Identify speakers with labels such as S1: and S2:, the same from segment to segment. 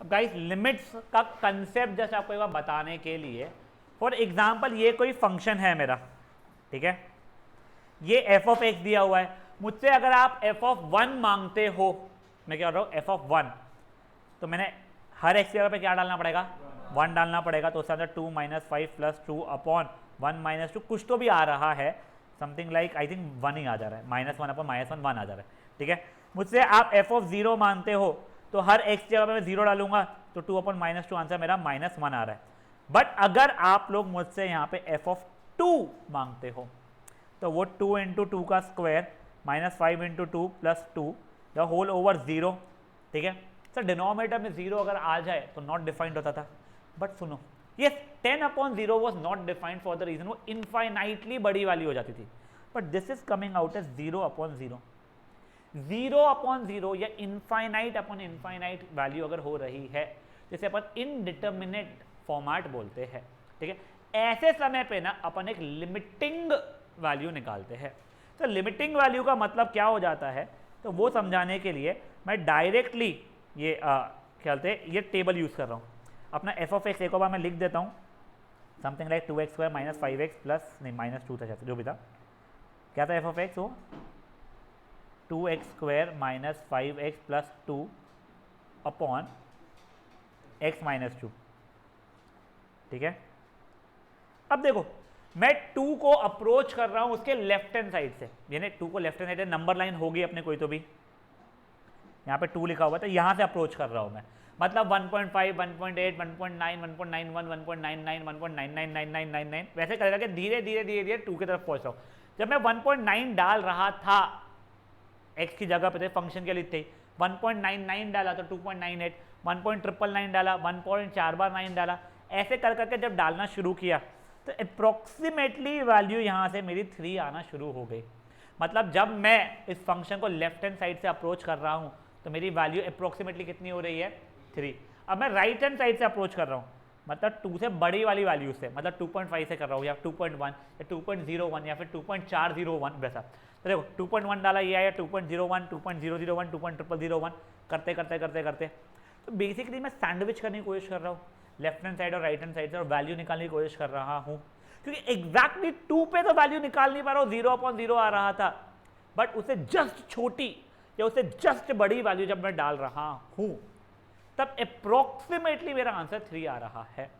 S1: Guys limits का concept just आपको एक बार बताने के लिए, फॉर एग्जाम्पल ये कोई फंक्शन है मेरा, ठीक है, ये एफ ऑफ एक्स दिया हुआ है, मुझसे अगर आप एफ ऑफ 1 मांगते हो, मैं क्या कर रहा हूँ एफ ऑफ 1, तो मैंने हर एक्स की जगह पे क्या डालना पड़ेगा, 1 डालना पड़ेगा, तो उसके अंदर 2 - 5 + 2 अपॉन 1 - 2 कुछ तो भी आ रहा है, समथिंग लाइक आई थिंक 1 ही आ जा रहा है, -1 अपॉन -1 1 आ जा रहा है, ठीक है। मुझसे आप एफ ऑफ 0 मानते हो, तो हर एक्स की जगह पे मैं 0 डालूंगा, तो 2 अपॉन -2 आंसर मेरा -1 आ रहा है। बट अगर आप लोग मुझसे यहाँ पे एफ ऑफ 2 मांगते हो, तो वो 2 × 2 का स्क्वायर -5 × 2 + 2 द होल ओवर 0, ठीक है। सर डिनोमिनेटर में 0 अगर आ जाए तो नॉट डिफाइंड होता था, बट सुनो ये 10/0 was not defined for the reason वो इनफाइनाइटली बड़ी वाली हो जाती थी, but this is coming out as 0/0। 0/0 या इनफाइनाइट अपॉन इनफाइनाइट वैल्यू अगर हो रही है, जिसे अपन इनडिटर्मिनेट फॉर्मेट बोलते हैं, ठीक है, ऐसे समय पे ना अपन एक लिमिटिंग वैल्यू निकालते हैं। तो लिमिटिंग वैल्यू का मतलब क्या हो जाता है, तो वो समझाने के लिए मैं डायरेक्टली ये कहते हैं ये टेबल यूज कर रहा हूँ। अपना एफ ऑफ एक्स एक बार मैं लिख देता हूँ, something like 2x² - 5x plus नहीं -2 था जो भी था, क्या था एफ ऑफ एक्स, वो 2x² - 5x + 2 अपॉन x - 2, ठीक है। अब देखो मैं 2 को अप्रोच कर रहा हूं उसके लेफ्ट हैंड साइड से, यानी 2 को left hand side number line होगी अपने कोई तो भी, यहाँ पे 2 लिखा हुआ था, यहाँ से अप्रोच कर रहा हूँ मैं, मतलब 1.5 1.8 1.9 1.91 1.99 1.999999 वैसे कर करके धीरे धीरे धीरे धीरे 2 की तरफ पहुँच रहा हूँ। जब मैं 1.9 डाल रहा था x की जगह पे थे, फंक्शन के लिए थे, 1.99 डाला तो 2.98, 1.999 डाला, 1.4 डाला, ऐसे कर करके जब डालना शुरू किया तो अप्रोक्सीमेटली वैल्यू यहाँ से मेरी 3 आना शुरू हो गई। मतलब जब मैं इस फंक्शन को लेफ्ट हैंड साइड से अप्रोच कर रहा हूँ तो मेरी वैल्यू अप्रोक्सीमेटली कितनी हो रही है, 3। अब मैं राइट हैंड साइड से अप्रोच कर रहा हूँ, मतलब 2 से बड़ी वाली वैल्यू से, मतलब 2.5 से कर रहा हूँ, या 2.1 या 2.01 या फिर 2.401 वैसा। तो देखो 2.1 डाला, ये आया 2.01 2.001 2.001 करते करते करते करते, तो बेसिकली मैं सैंडविच करने की कोशिश कर रहा हूँ लेफ्ट हैंड साइड और राइट हैंड साइड से, और वैल्यू निकालने की कोशिश कर रहा हूँ, क्योंकि एग्जैक्टली 2 पे तो वैल्यू निकाल नहीं पा रहा हूँ, 0/0 आ रहा था, बट उसे जस्ट छोटी या उसे जस्ट बड़ी वैल्यू जब मैं डाल रहा हूँ तब अप्रोक्सीमेटली मेरा आंसर 3 आ रहा है।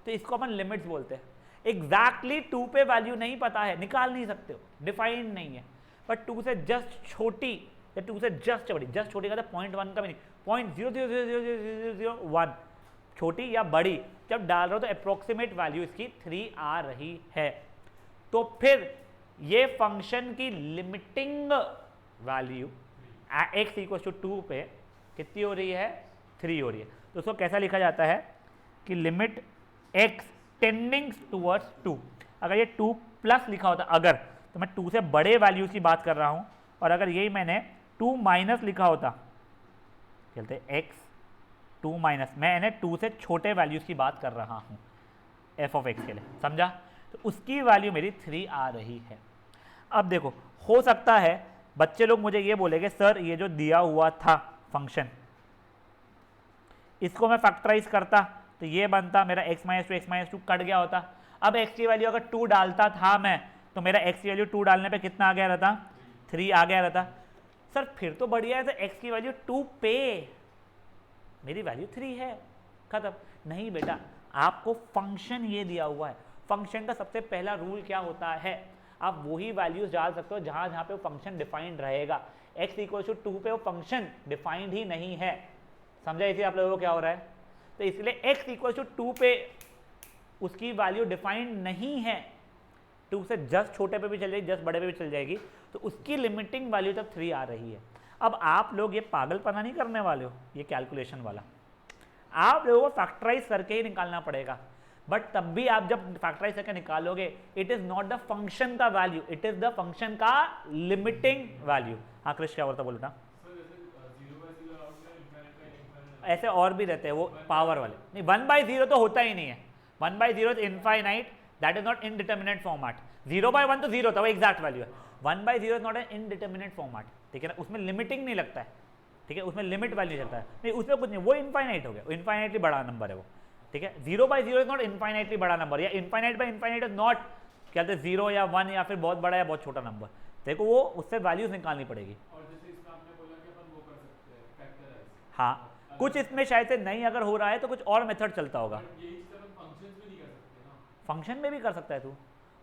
S1: तो इसको अपन लिमिट्स बोलते हैं। एग्जैक्टली 2 पे वैल्यू नहीं पता है, निकाल नहीं सकते हो, डिफाइंड नहीं है, बट 2 से जस्ट छोटी या 2 से जस्ट बड़ी, जस्ट छोटी का 0.1 का भी नहीं, 0.0000001 छोटी या बड़ी जब डाल रहा हो तो अप्रोक्सीमेट वैल्यू इसकी 3 आ रही है। तो फिर ये फंक्शन की लिमिटिंग वैल्यू x = 2 पे कितनी हो रही है, 3 हो रही है। तो उसको कैसा लिखा जाता है कि लिमिट x टेंडिंग टूवर्ड्स 2। अगर ये 2+ लिखा होता अगर, तो मैं 2 से बड़े वैल्यूज की बात कर रहा हूँ, और अगर यही मैंने 2- लिखा होता, चलते x 2-, मैं 2 से छोटे वैल्यूज की बात कर रहा हूँ एफ ऑफ एक्स के लिए, समझा। तो उसकी वैल्यू मेरी 3 आ रही है। अब देखो हो सकता है बच्चे लोग मुझे ये बोलेंगे सर ये जो दिया हुआ था फंक्शन, इसको मैं फैक्टराइज करता तो ये बनता मेरा x - 2 कट गया होता। अब x की वैल्यू अगर 2 डालता था मैं, तो मेरा x की वैल्यू 2 डालने पे कितना आ गया रहता, 3 आ गया रहता। सर फिर तो बढ़िया है, तो x की वैल्यू 2 पे मेरी वैल्यू 3 है, खत्म। नहीं बेटा, आपको फंक्शन ये दिया हुआ है। फंक्शन का सबसे पहला रूल क्या होता है, आप वही वैल्यूज डाल सकते हो जहां जहां पे वो फंक्शन डिफाइंड रहेगा। x = 2 पे वो फंक्शन डिफाइंड ही नहीं है, समझा इसे आप लोगों को क्या हो रहा है। तो इसलिए x = 2 पे उसकी वैल्यू डिफाइंड नहीं है, 2 से जस्ट छोटे पे भी चल जाएगी, जस्ट बड़े पे भी चल जाएगी, तो उसकी लिमिटिंग वैल्यू तब 3 आ रही है। अब आप लोग ये पागलपना नहीं करने वाले हो, ये कैलकुलेशन वाला आप लोगों को फैक्टराइज करके ही निकालना पड़ेगा, बट तब भी आप जब फैक्टराइज करके निकालोगे it is not the function का value, it is the function का लिमिटिंग वैल्यू। हाँ कृष्ण क्या बोलता, बोलता ऐसे और भी रहते हैं वो पावर वाले, नहीं 1/0 तो होता ही नहीं है, 1/0 is infinite, that is not indeterminate format. 0/1 तो 0 था, वो एग्जैक्ट वैल्यू है, 1/0 is not an indeterminate format, ठीक है ना, उसमें लिमिटिंग नहीं लगता है, ठीक है, उसमें लिमिट वैल्यू चलता है, नहीं उसमें कुछ नहीं, वो इनफाइनाइट हो गया, इनफाइनाइटली बड़ा नंबर है वो, ठीक है। 0/0 इज नॉट इनफाइनाइटली बड़ा नंबर, या infinite by infinite is not क्या कहते हैं 0 या 1 या फिर बहुत बड़ा या बहुत छोटा नंबर। देखो वो उससे वैल्यूज निकालनी पड़ेगी।
S2: और जैसे इसमें आपने बोला कि अपन वो कर सकते हैं फैक्टराइज,
S1: हाँ कुछ इसमें शायद से नहीं अगर हो रहा है तो कुछ और मेथड चलता होगा।
S2: यही चीज अपन फंक्शंस में नहीं कर सकते ना।
S1: फंक्शन में भी कर सकता है तू,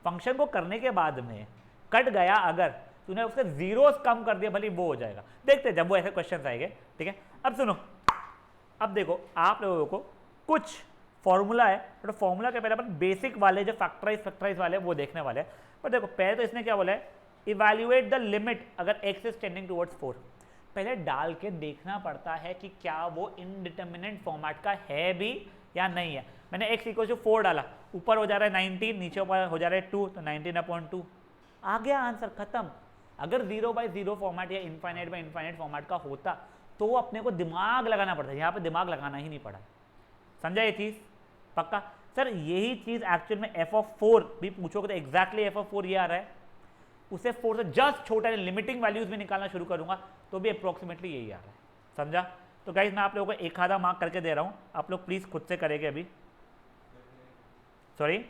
S1: फंक्शन को करने के बाद में कट गया अगर तूने उसके जीरोस कम कर दिया भले वो हो जाएगा, देखते हैं जब वो ऐसे क्वेश्चन आएंगे, ठीक है। अब सुनो, अब देखो आप लोगों को कुछ फॉर्मूला है, तो फॉर्मूला के पहले अपन बेसिक वाले जो फैक्टराइज वाले वो देखने वाले हैं। पर देखो पहले तो इसने क्या बोला है, इवैल्यूएट द लिमिट अगर x इज टेंडिंग टुवर्ड्स 4, पहले डाल के देखना पड़ता है कि क्या वो इनडिटर्मिनेंट फॉर्मेट का है भी या नहीं है। मैंने x इक्वल टू 4 डाला, ऊपर हो जा रहा है 19, नीचे ऊपर हो जा रहा है 2, तो 19/2 आ गया आंसर, खत्म। अगर 0/0 फॉर्मेट या इनफाइनाइट बाय इनफाइनाइट फॉर्मेट का होता तो वो अपने को दिमाग लगाना पड़ता है, यहाँ पे दिमाग लगाना ही नहीं पड़ा। समझा ये चीज़ पक्का? सर यही चीज़ एक्चुअल में f(4) भी पूछोगे तो एग्जैक्टली f(4) ये आ रहा है, उसे 4 से जस्ट छोटा लिमिटिंग वैल्यूज भी निकालना शुरू करूंगा तो भी अप्रोक्सीमेटली यही आ रहा है। समझा? तो गाइस मैं आप लोगों को एक आधा मार्क करके दे रहा हूँ, आप लोग प्लीज़ खुद से करेंगे अभी। सॉरी,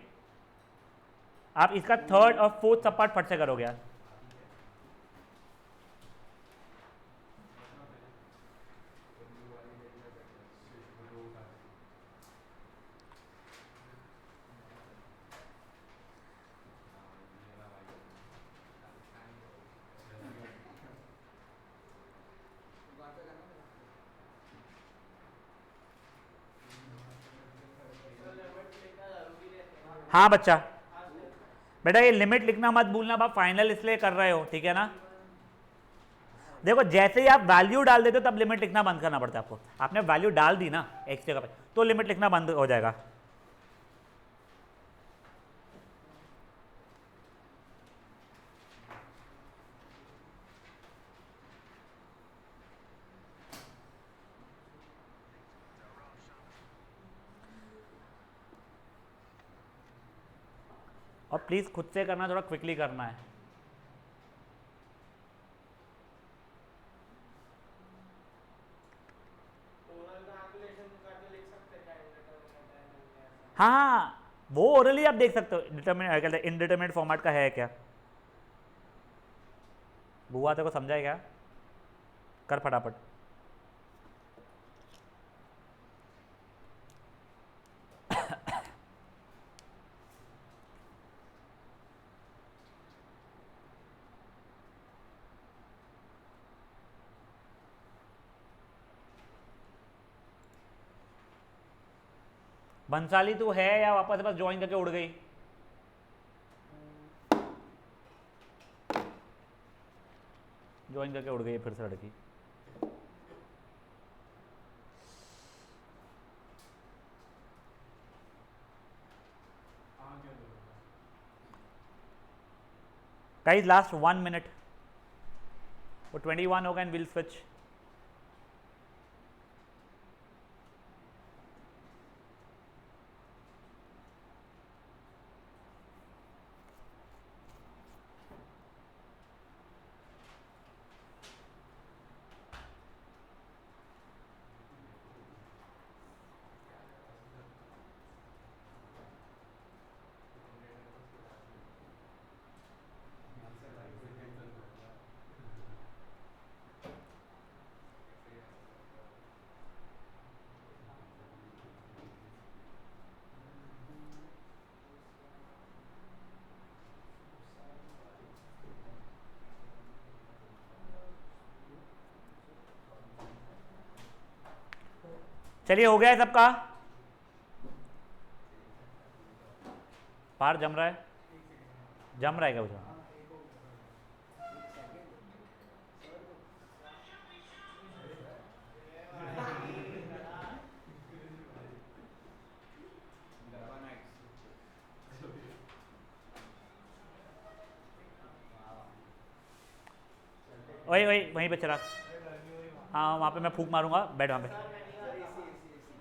S1: आप इसका 3rd और 4th सब पार्ट फट से करोगे यार। हाँ बच्चा, बेटा ये लिमिट लिखना मत भूलना, आप फाइनल इसलिए कर रहे हो, ठीक है ना। देखो जैसे ही आप वैल्यू डाल देते हो तब लिमिट लिखना बंद करना पड़ता है आपको। आपने वैल्यू डाल दी ना x जगह पे तो लिमिट लिखना बंद हो जाएगा। और प्लीज खुद से करना, थोड़ा क्विकली करना है। हाँ वो ओरली आप देख सकते हो, डिटरमिनेट कहते हैं इनडिटरमिनेट फॉर्मेट का है क्या। बुआ तेरे को समझाए क्या, कर फटाफट। बंसाली तू है या वापस बस ज्वाइन करके उड़ गई? ज्वाइन करके उड़ गई फिर से लड़की। गाइस लास्ट 1 मिनट, वो 21 होगा एंड विल स्विच। चलिए हो गया है सबका, पार जम रहा है, जम रहा है क्या उसका? वही वही वहीं पे चला, हाँ वहाँ पे मैं फूंक मारूंगा, बैठ वहाँ पे।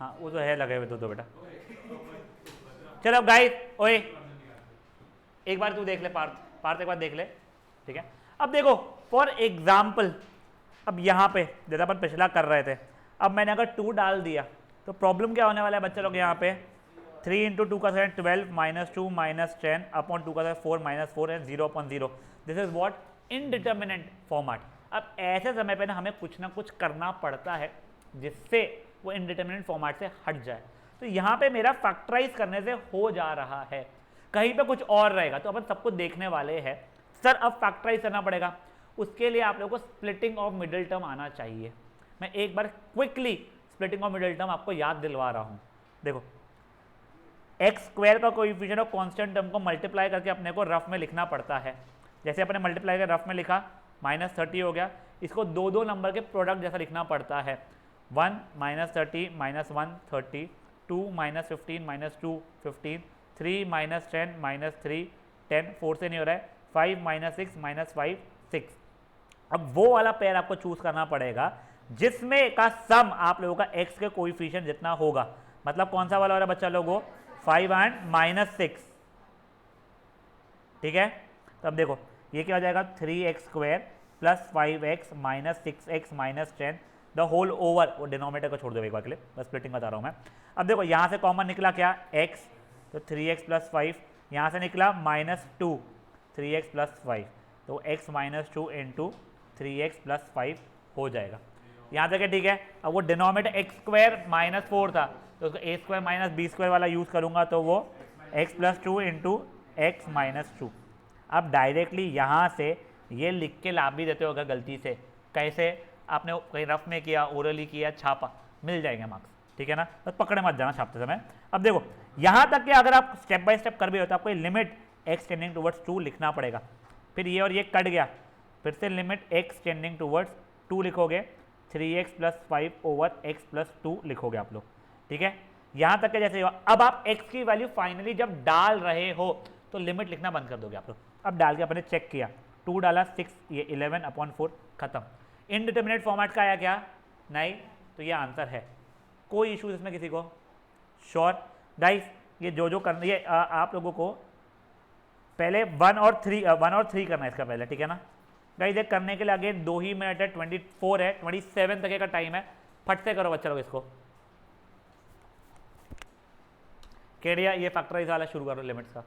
S1: हाँ वो तो है लगे हुए दो बेटा। चलो गाइस, ओए एक बार तू देख ले, पार्थ एक बार देख ले, ठीक है। अब देखो फॉर एग्जाम्पल अब यहाँ पे जैसा अपन पिछला कर रहे थे, अब मैंने अगर 2 डाल दिया तो प्रॉब्लम क्या होने वाला है बच्चे लोग, यहाँ पे 3 इंटू 2 का सेकंड 12 माइनस 2 माइनस 10 अपॉन 2 का second 4 minus 4 and 0 upon 0। This is what indeterminate format. अब ऐसे समय पे ना हमें कुछ ना कुछ करना पड़ता है जिससे वो इनडिटर्मिनेट फॉर्मेट से हट जाए। तो यहाँ पे मेरा फैक्टराइज करने से हो जा रहा है, कहीं पे कुछ और रहेगा तो अपन सबको देखने वाले हैं। सर अब फैक्टराइज करना पड़ेगा, उसके लिए आप लोगों को स्प्लिटिंग ऑफ मिडिल टर्म आना चाहिए। मैं एक बार quickly splitting of middle term आपको याद दिलवा रहा हूँ। देखो एक्स स्क्वायर का कोएफिशिएंट ऑफ कांस्टेंट टर्म को मल्टीप्लाई करके अपने को रफ में लिखना पड़ता है। जैसे अपने मल्टीप्लाई कर रफ में लिखा -30 हो गया, इसको दो दो नंबर के प्रोडक्ट जैसा लिखना पड़ता है। 1 -30 -1 30, 2 -15 -2 15, 3 -10 -3 10, 4 से नहीं हो रहा है, 5 -6 -5 6। अब वो वाला पेयर आपको चूज करना पड़ेगा जिसमें का सम आप लोगों का x के कोएफिशिएंट जितना होगा। मतलब कौन सा वाला हो रहा है बच्चा लोगों, 5 एंड -6, ठीक है। तब देखो ये क्या हो जाएगा, 3x² plus 5x minus 6x minus 10 the whole over. वो डिनोमिनेटर को छोड़ दो एक बार के लिए, बस स्प्लिटिंग बता रहा हूँ मैं। अब देखो यहाँ से कॉमन निकला क्या, x, तो 3x प्लस 5, यहाँ से निकला -2 3x प्लस 5, तो x -2 इंटू 3x प्लस 5 हो जाएगा। यहाँ तक है, ठीक है। अब वो डिनोमिनेटर x² -4 था तो उसको a² माइनस b² वाला यूज करूंगा तो वो x plus 2 into x minus 2। अब डायरेक्टली यहाँ से ये लिख के लाभ भी देते होगा गलती से, कैसे आपने कहीं रफ में किया, ओरली किया, छापा, मिल जाएंगे मार्क्स, ठीक है ना। बस पकड़े मत जाना छापते समय। अब देखो यहाँ तक कि अगर आप स्टेप बाय स्टेप कर भी हो तो आपको लिमिट x टेंडिंग टुवर्ड्स 2 लिखना पड़ेगा। फिर ये और ये कट गया, फिर से लिमिट x टेंडिंग टुवर्ड्स 2 लिखोगे, 3x plus 5 over x plus 2 लिखोगे आप लोग, ठीक है। यहाँ तक के जैसे अब आप x की वैल्यू फाइनली जब डाल रहे हो तो लिमिट लिखना बंद कर दोगे आप लोग। अब डाल के अपने चेक किया, 2 डाला 6, ये 11/4 खत्म। इनडिटर्मिनेट फॉर्मेट का आया क्या, नहीं, तो ये आंसर है। कोई इशू इसमें किसी को, श्योर गाइस। ये जो करना, ये आप लोगों को पहले 1 और 3 करना है इसका पहले, ठीक है ना गाइस। ये करने के लिए आगे 2 ही मिनट है, 24 है, 27 तक का टाइम है, फट से करो बच्चा लोग इसको। केडिया ये फैक्टराइज वाला शुरू करो लिमिट्स का।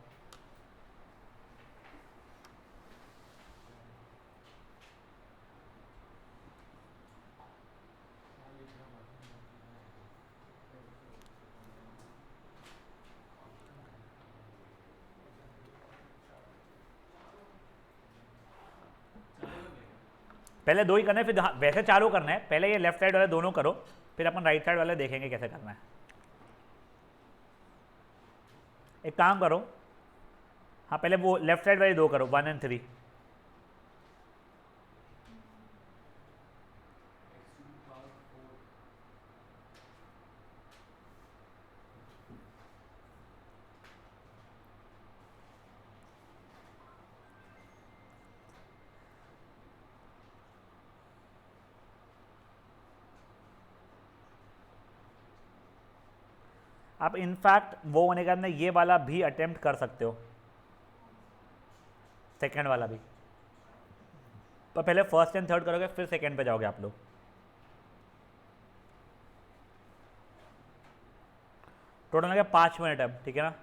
S1: पहले 2 ही करना है, फिर वैसे चालू करना है। पहले ये लेफ्ट साइड वाले दोनों करो, फिर अपन राइट साइड वाले देखेंगे कैसे करना है। एक काम करो, हाँ पहले वो लेफ्ट साइड वाले 2 करो, 1 और 3। आप इनफैक्ट वो होने के बाद में ये वाला भी अटेम्प्ट कर सकते हो, सेकेंड वाला भी। पर पहले फर्स्ट एंड थर्ड करोगे फिर सेकेंड पे जाओगे आप लोग। टोटल लगे 5 मिनट अब, ठीक है ना।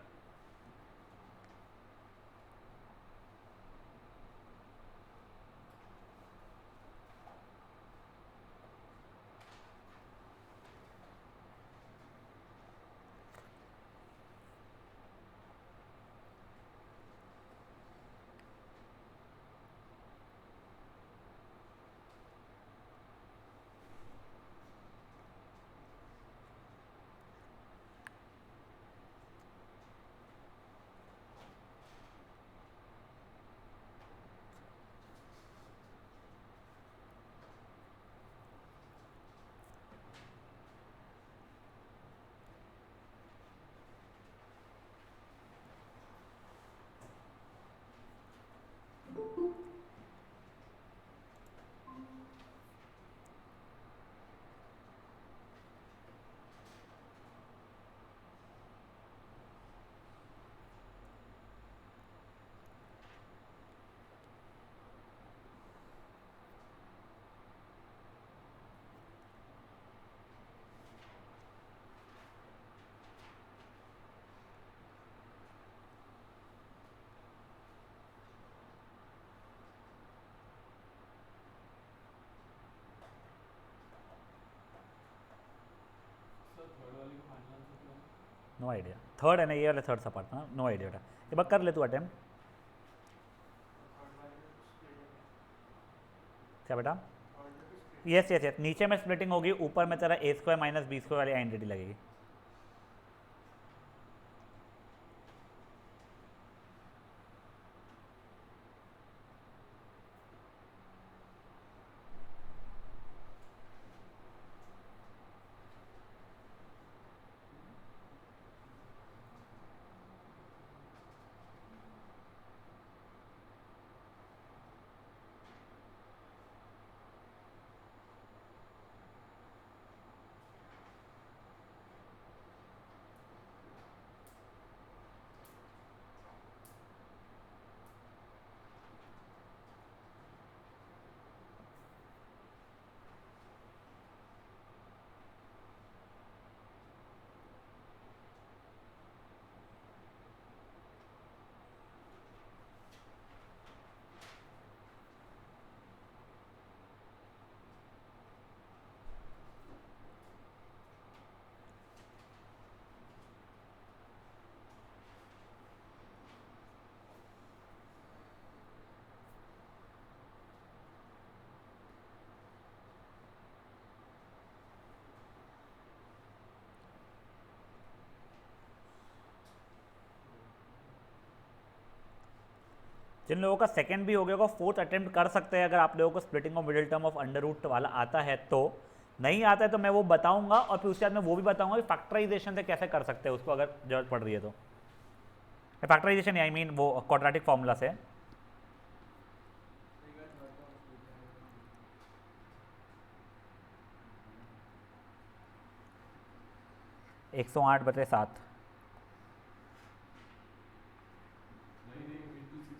S1: नो आइडिया, थर्ड है ना ये वाला, थर्ड सा पार्ट ना, नो आइडिया बेटा, ये बात कर ले तू अटेम्प्ट। क्या बेटा? यस यस यस, नीचे में स्प्लिटिंग होगी, ऊपर में तेरा ए स्क्वायर माइनस बी स्क्वायर वाली आइडेंटिटी लगेगी। जिन लोगों का सेकंड भी हो गया होगा फोर्थ अटेम्प्ट कर सकते हैं, अगर आप लोगों को splitting of middle term of under root वाला आता है तो। नहीं आता है तो मैं वो बताऊंगा, और फिर उसके बाद मैं वो भी बताऊंगा कि फैक्टराइजेशन से कैसे कर सकते हैं उसको, अगर जरूरत पड़ रही है तो। फैक्टराइजेशन आई मीन वो क्वाड्रेटिक फॉर्मूला से। एक 108/7।
S2: नहीं नहीं इंटू 6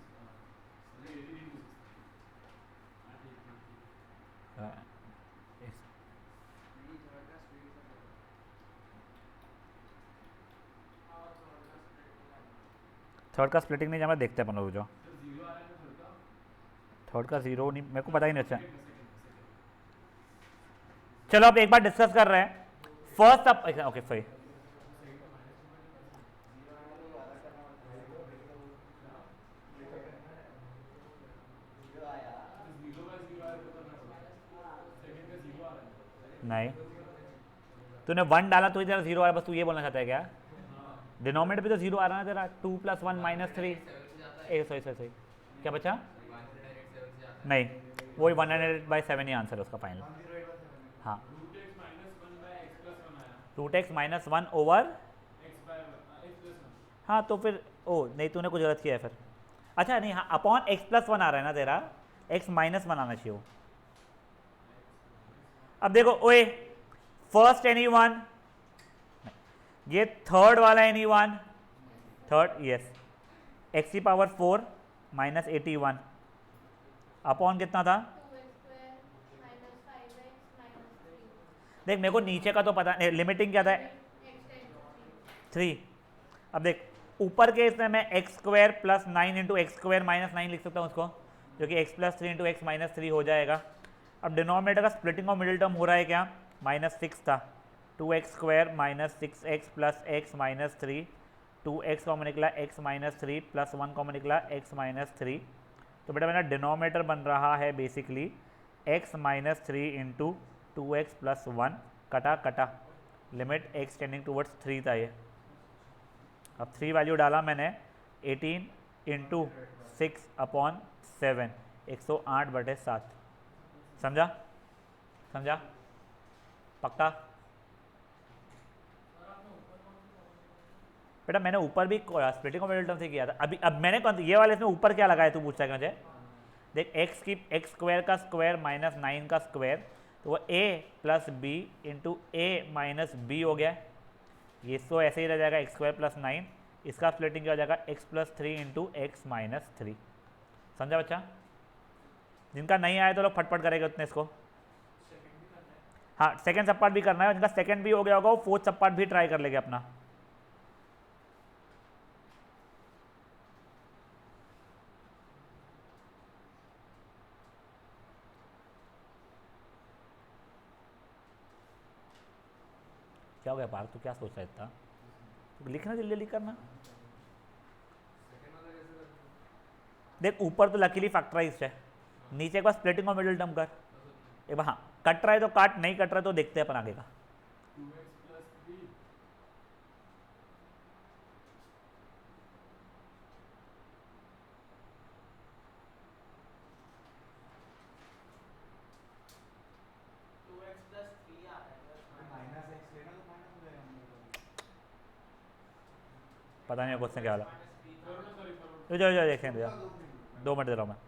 S2: नहीं 18 इंटू
S1: 3rd का स्प्लिटिंग नहीं, जब मैं देखते हैं अपन लोग जो6
S2: सर 0 आ रहा है ना थर्ड का।
S1: 3rd का 0 नहीं, मेरे को पता ही नहीं। अच्छा
S2: सेकंड
S1: चलो अब एक बार डिस्कस कर रहे हैं फर्स्ट अब। ओके सॉरी, नहीं तूने 1 डाला तो ही तेरा 0 आया, बस तू ये बोलना चाहता है क्या? डिनोमिनेटर पे तो 0 आ रहा है ना तेरा, 2 + 1 - 3। ए सॉरी सॉरी सॉरी, क्या बचा? नहीं, वही 108/7 ही आंसर है उसका फाइनल। हाँ,
S2: root x minus 1
S1: √x - 1
S2: by
S1: over.
S2: X by x plus 1।
S1: हाँ तो फिर ओ नहीं, तूने कुछ गलत किया है फिर। अच्छा नहीं, हाँ अपॉन x+1 आ रहा है ना तेरा, x - 1 आना चाहिए वो। अब देखो ओए, फर्स्ट एनी वन, ये थर्ड वाला any one, third yes, x⁴ - 81 upon कितना था? देख मेरे को नीचे का तो पता नहीं, लिमिटिंग क्या था? 3। अब देख ऊपर के इसमें मैं x² + 9 × x² - 9 लिख सकता हूँ उसको, जो कि x + 3 × x - 3 हो जाएगा। अब डिनोमिनेटर का स्प्लिटिंग ऑफ मिडिल टर्म हो रहा है क्या? -6 था, 2x² - 6x + x - 3, 2x common निकला, x - 3 + 1 कॉमन निकला, x - 3। तो बेटा मेरा डिनोमिनेटर बन रहा है बेसिकली x - 3 × 2x + 1 कटा कटा, लिमिट x टेंडिंग टूवर्ड्स 3 था ये। अब 3 वैल्यू डाला मैंने, 18 × 6/7, 108/7। समझा? समझा? पक्का? बेटा मैंने ऊपर भी स्प्लिटिंग ऑफ मिडिल टर्म से किया था। अभी अब मैंने कौन ये वाले इसमें ऊपर क्या लगाया तू पूछता है मुझे? देख x² का स्क्वायर - 9 का स्क्वायर, तो वो a + b × a - b हो गया। ये तो ऐसे ही रह जाएगा x² + 9, इसका स्प्लिटिंग क्या हो जाएगा? x + 3 × x - 3। समझा बच्चा? जिनका नहीं आया तो लोग फटफट करेंगे उतने इसको। हाँ सेकंड सब पार्ट भी करना है, जिनका सेकंड भी हो गया होगा वो फोर्थ सब पार्ट भी ट्राई कर लेंगे अपना। क्या हो गया पार्थ, तू क्या सोच रहा है इतना? तो लिखना जल्दी जल्दी करना।
S2: सेकंड वाला कैसे करते
S1: देख ऊपर तो लकीली फैक्टराइज्ड है, नीचे एक बार स्प्लिटिंग और मिडिल टर्म कर एक बार। हाँ कट रहा है तो काट, नहीं कट रहा है तो देखते हैं अपन आगे का।
S2: 2x plus 3
S3: 2x plus 3 आ रहा है
S4: माइनस एक्स लेना तो माइनस हो जाएगा हम
S1: पता नहीं क्वेश्चन क्या वाला,
S2: फॉरवर्ड सॉरी फॉरवर्ड
S1: जो जो जो देखें भैया,
S4: लोग
S1: 2 मिनट दे रहा हूँ मैं।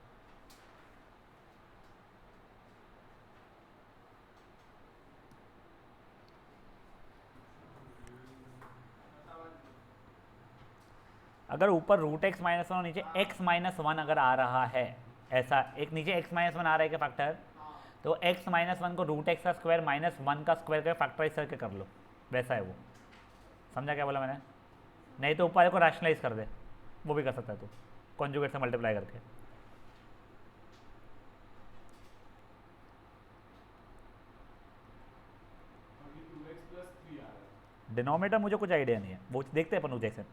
S1: अगर ऊपर रूट एक्स माइनस वन और नीचे एक्स माइनस वन अगर आ रहा है, ऐसा एक नीचे एक्स माइनस वन आ रहा है क्या फैक्टर, तो एक्स माइनस वन को रूट एक्स का स्क्वायर माइनस वन का स्क्वायर का फैक्टराइज करके कर लो, वैसा है वो। समझा क्या बोला मैंने? नहीं तो ऊपर को रैशनलाइज कर दे, वो भी कर सकता है तू कॉन्जुगेट से मल्टीप्लाई करके।
S2: अभी 2x plus 3 आ रहा है।
S1: डिनोमिनेटर मुझे कुछ आइडिया नहीं है, वो देखते हैं अपन उस जैसे।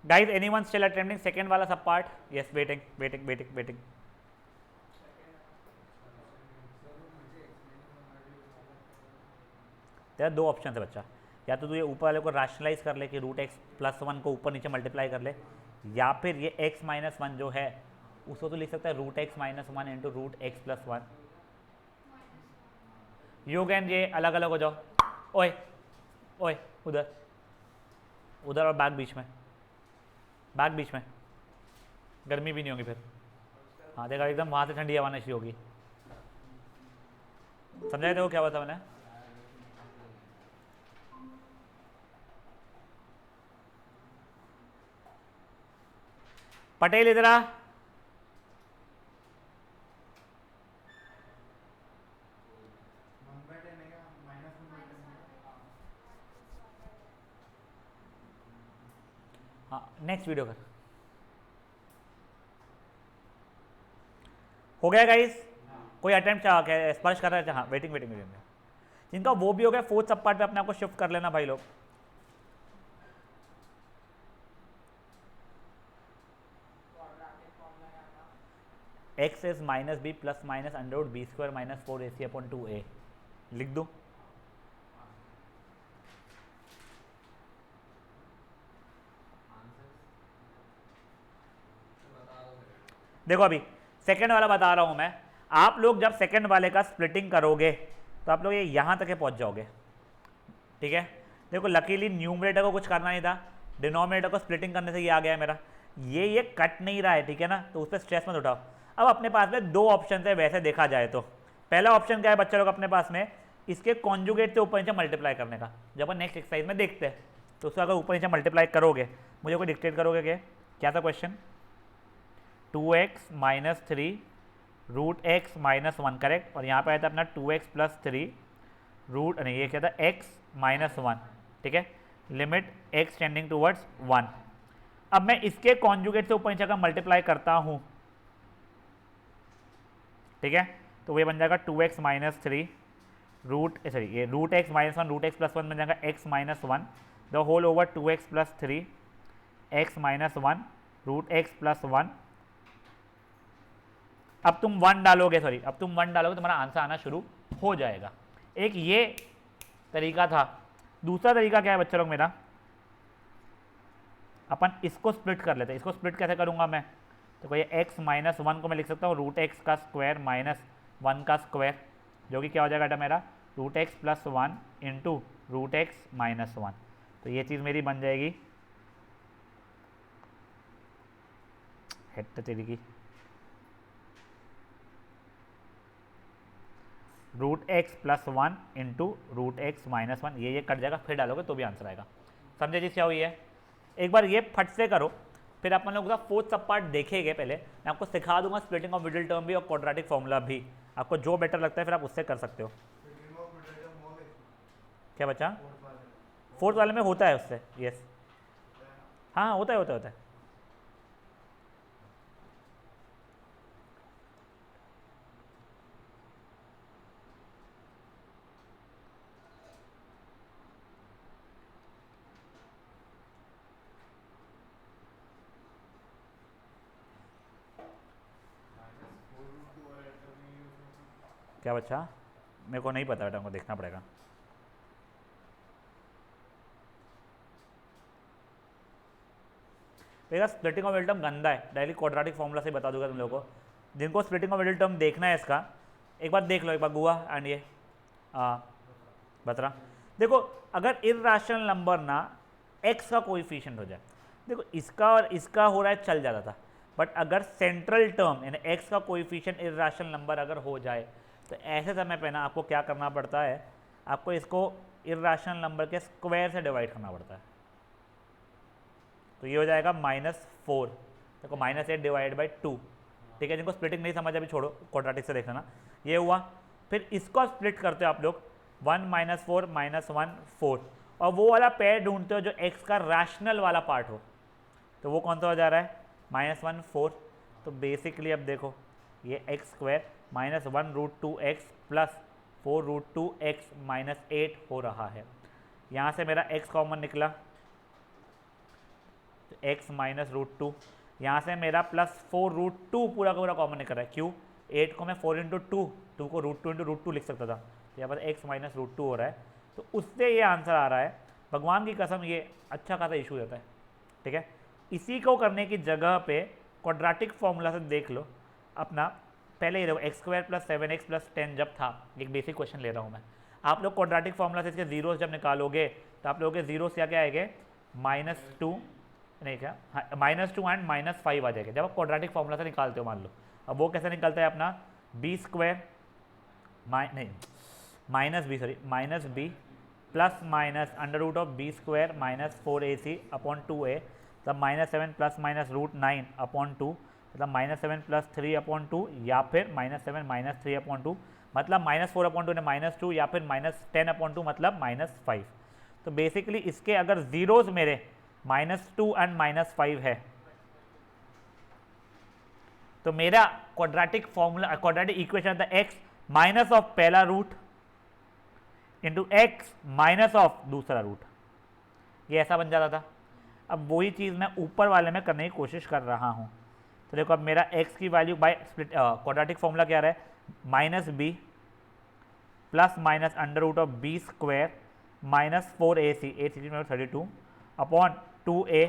S1: Guys, anyone still attempting second वाला सब पार्ट? Yes, waiting. तेरा 2 ऑप्शन है बच्चा, या तो तू ये ऊपर वाले को रैशनलाइज कर ले कि रूट एक्स प्लस वन को ऊपर नीचे मल्टीप्लाई कर ले, या फिर ये एक्स माइनस वन जो है उसको तो लिख सकता है root x minus one into root x plus one. योग एंड ये अलग अलग हो जाओ। ओए ओए उधर उधर और बैग बीच में, बैग बीच में, गर्मी भी नहीं होगी फिर। हाँ देखा एकदम वहाँ से ठंडी हवा आना शुरू होगी। समझाए थे वो क्या बता मैंने? पटेल इधर आ। हाँ नेक्स्ट वीडियो कर। हो गया गाइस? कोई अटेम्प्ट स्पर्श कर रहा है? हाँ वेटिंग जिनका वो भी हो गया, फोर्थ सब पार्ट पे अपने आप को शिफ्ट कर लेना भाई लोग। X is minus b plus minus under root b square minus 4ac upon 2a लिख दो। देखो अभी सेकंड वाला बता रहा हूं मैं, आप लोग जब सेकंड वाले का स्प्लिटिंग करोगे तो आप लोग ये यहां तक पहुंच जाओगे, ठीक है। देखो लकीली न्यूमरेटर को कुछ करना नहीं था, डिनोमिनेटर को स्प्लिटिंग करने से ये आ गया है मेरा, ये कट नहीं रहा है, ठीक है ना, तो उस पर स्ट्रेस मत उठाओ। अब अपने पास में 2 ऑप्शन है वैसे देखा जाए तो। पहला ऑप्शन क्या है बच्चा लोग अपने पास में, इसके कॉन्जुगेट से ऊपर नीचे मल्टीप्लाई करने का। जब अपन नेक्स्ट एक्सरसाइज में देखते हैं तो उसको अगर ऊपर नीचे मल्टीप्लाई करोगे, मुझे कोई डिक्टेट करोगे क्या था question? 2x minus 3 root x minus 1 correct, और यहाँ पे आया था अपना 2x प्लस 3 रूट, नहीं ये क्या था, x माइनस 1, ठीक है, लिमिट x टेंडिंग टूवर्ड्स 1। अब मैं इसके कॉन्जुगेट से ऊपर नीचे का मल्टीप्लाई करता हूँ, ठीक है, तो ये बन जाएगा 2x माइनस 3 रूट ये root x minus 1 root x plus 1 बन जाएगा x minus 1 the whole over 2x plus 3 x minus 1 root x plus 1। अब तुम 1 डालोगे, अब तुम 1 डालोगे तुम्हारा आंसर आना शुरू हो जाएगा। एक ये तरीका था। दूसरा तरीका क्या है बच्चों लोग मेरा, अपन इसको स्प्लिट कर लेते हैं। इसको स्प्लिट कैसे करूंगा मैं, तो ये x माइनस 1 को मैं लिख सकता हूँ रूट एक्स का स्क्वायर माइनस 1 का स्क्वायर, जो कि क्या हो जाएगा बेटा मेरा root x plus 1 into root x minus 1। तो ये चीज़ मेरी बन जाएगी हेड तेरी की root x plus 1 into root x minus 1। ये कट जाएगा, फिर डालोगे तो भी आंसर आएगा। समझे चीज़ क्या हुई है? एक बार ये फट से करो फिर अपन लोग उसका फोर्थ सब पार्ट देखेंगे। पहले मैं आपको सिखा दूंगा स्प्लिटिंग ऑफ मिडिल टर्म भी और क्वाड्रेटिक फॉर्मूला भी, आपको जो बेटर लगता है फिर आप उससे कर सकते हो। क्या बचा? फोर्थ वाले में होता है उससे, यस हाँ होता है होता है होता है। क्या बच्चा? मेरे को नहीं पता बेटा, हमको देखना पड़ेगा। बेटा स्प्लिटिंग ऑफ मिडिल टर्म गंदा है, डायरेक्ट क्वाड्रेटिक फॉर्मूला से बता दूंगा तुम लोगों को। जिनको स्प्लिटिंग ऑफ मिडिल टर्म देखना है इसका एक बार देख लो, एक बार गुआ एंड ये बतरा। देखो अगर इर्राशनल नंबर ना x का कोएफिशिएंट हो जाए, देखो इसका और इसका हो रहा है चल जाता था, बट अगर सेंट्रल टर्म यानी x का कोएफिशिएंट इर्राशनल नंबर अगर हो जाए तो ऐसे समय पे ना आपको क्या करना पड़ता है, आपको इसको इर्राशनल नंबर के स्क्वायर से डिवाइड करना पड़ता है। तो ये हो जाएगा -4, देखो -8 डिवाइड बाई 2, ठीक है। जिनको स्प्लिटिंग नहीं समझ अभी छोड़ो, क्वाड्रेटिक से देख लेना। ये हुआ, फिर इसको स्प्लिट करते हो आप लोग 1 -4 -1 4, और वो वाला पेयर ढूंढते हो जो x का रैशनल वाला पार्ट हो, तो वो कौन सा हो जा रहा है -1 4। तो बेसिकली अब देखो ये x² -1√2x प्लस 4√2x -8 हो रहा है। यहाँ से मेरा x कॉमन निकला तो x -√2, यहाँ से मेरा प्लस 4√2 पूरा का पूरा कॉमन निकल रहा है। क्यों? 8 को मैं 4 × 2 को √2 लिख सकता था, तो यहाँ पर x -√2 हो रहा है, तो उससे ये आंसर आ रहा है। भगवान की कसम ये अच्छा खासा इशू रहता है, ठीक है। इसी को करने की जगह पे क्वाड्रेटिक फॉर्मूला से देख लो अपना। पहले ये देखो x² + 7x + 10 जब था, एक बेसिक क्वेश्चन ले रहा हूँ मैं, आप लोग क्वाड्रेटिक फॉर्मूला से इसके जीरोस जब निकालोगे तो आप लोगों के जीरोस क्या आएंगे -2 नहीं क्या हाँ -2 एंड -5 आ जाएगा जब आप क्वाड्रेटिक फॉर्मूला से निकालते हो। मान लो अब वो कैसे निकलता है अपना b² नहीं -b plus minus √b² -4ac upon 2a, तब -7 + -√9 अपॉन 2, मतलब -7 + 3 अपॉन 2, या फिर -7 - 3 अपॉन 2 मतलब -4 अपॉन 2 -2, या फिर -10 अपॉन 2 मतलब -5। तो बेसिकली इसके अगर जीरोस मेरे -2 एंड -5 है तो मेरा क्वाड्रेटिक फॉर्मूला क्वाड्रेटिक इक्वेशन था x माइनस ऑफ पहला root into x minus of दूसरा रूट, ये ऐसा बन जाता था। अब वही चीज़ मैं ऊपर वाले में करने की कोशिश कर रहा हूँ। तो देखो अब मेरा x की value by split quadratic formula क्या रहा है -b plus minus √b² -4ac 32 upon 2a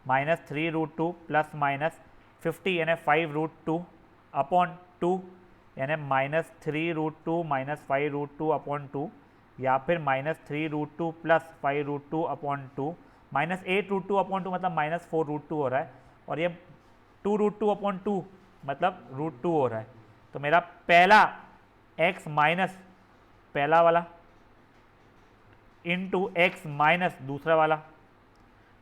S1: -3√2 plus minus 50 यानी 5√2 अपॉन 2 यानी -3√2 -5√2 अपॉन 2, या फिर -3√2 प्लस 5√2 अपॉन 2 -8√2 अपॉन 2 मतलब -4√2 हो रहा है, और ये 2√2 अपॉन 2 मतलब √2 हो रहा है। तो मेरा पहला x माइनस पहला वाला इंटू x माइनस दूसरा वाला,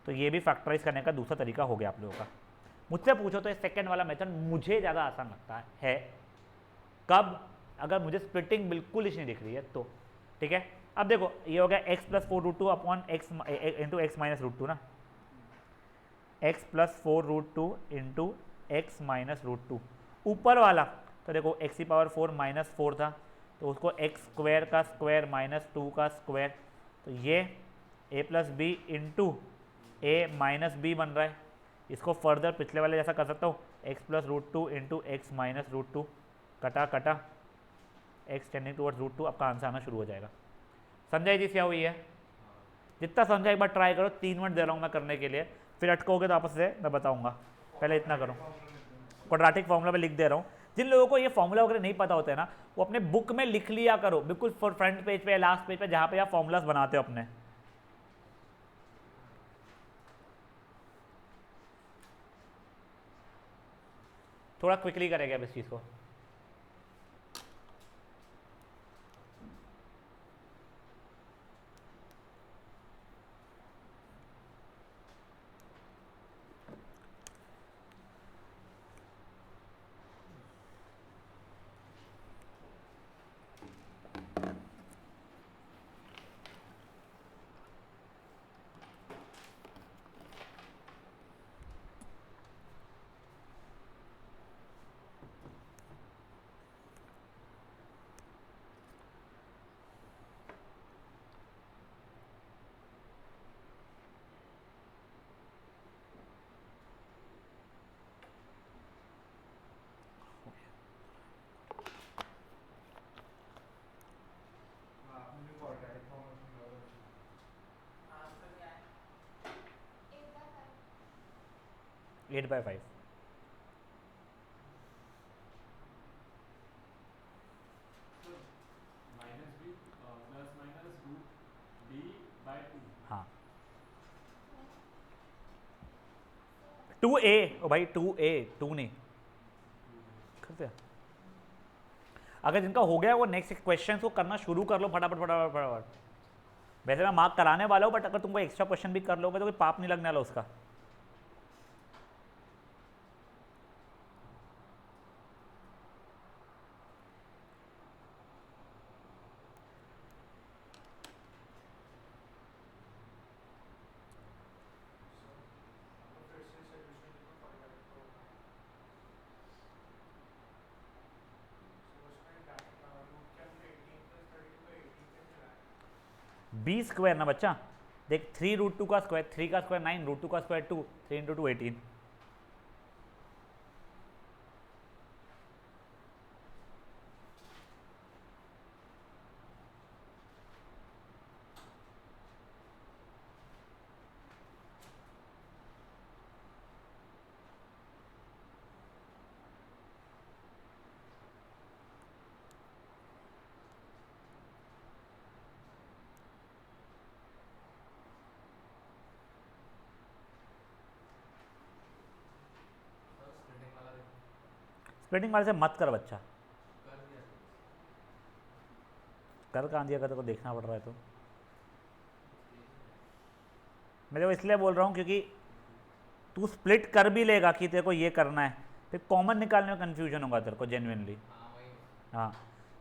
S1: तो ये भी फैक्टराइज करने का दूसरा तरीका हो गया आप लोगों का। मुझसे पूछो तो ये सेकंड वाला मेथड मुझे ज़्यादा आसान लगता है। कब? अगर मुझे स्प्लिटिंग बिल्कुल ही नहीं दिख रही है तो, ठीक है। अब देखो ये हो गया x + 4√2 upon x into x -√2 ना, x + 4√2 इंटू x -√2। ऊपर वाला तो देखो x⁴ -4 था, तो उसको x² का स्क्वायर -2 का स्क्वायर, तो ये a + b into a - b बन रहा है। इसको फर्दर पिछले वाले जैसा कर सकता हूँ, x + √2 इंटू x -√2, कटा कटा x टेंडिंग टुवर्ड्स √2, आपका आंसर आना शुरू हो जाएगा। समझाई जी क्या हुई है? जितना समझा एक बार ट्राई करो, 3 मिनट दे रहा हूँ मैं करने के लिए, फिर अटकोगे तो आपस से मैं बताऊँगा। पहले इतना करो, क्वाड्रेटिक फॉर्मूला में लिख दे रहा हूँ। जिन लोगों को ये फॉर्मूला वगैरह नहीं पता होता है ना, वो अपने बुक में लिख लिया करो, बिल्कुल फ्रंट पेज पे या लास्ट पेज पे जहाँ पे आप फॉर्मूलाज बनाते हो अपने। थोड़ा क्विकली करेगा अब इस चीज़ को। 8/5।
S2: So minus b plus minus root d by 2.
S1: हाँ 2a, ओ भाई 2a, 2 नहीं करते हैं। अगर जिनका हो गया वो नेक्स्ट क्वेश्चन को करना शुरू कर लो फटाफट फटाफट फटाफट। वैसे मैं मार्क कराने वाला हूँ, बट अगर तुमको एक्स्ट्रा क्वेश्चन भी कर लोगे तो कोई पाप नहीं लगने वाला उसका।
S4: तो फिर से सॉल्यूशन लिखो 5/4 तो उसमें रूट क्या हमने 18 + 32 का 18 कैसे आया?
S1: बी स्क्वायर ना बच्चा, देख 3√2 का स्क्वायर, 3 का स्क्वायर 9, √2 का स्क्वायर 2, 3 × 2 18। स्प्लिटिंग वाले से मत कर बच्चा, कर कहाँ दिया, कर को देखना पड़ रहा है तो। मैं तो इसलिए बोल रहा हूँ क्योंकि तू स्प्लिट कर भी लेगा कि तेरे को ये करना है, फिर कॉमन निकालने में कन्फ्यूजन होगा तेरे को जेन्युइनली। हाँ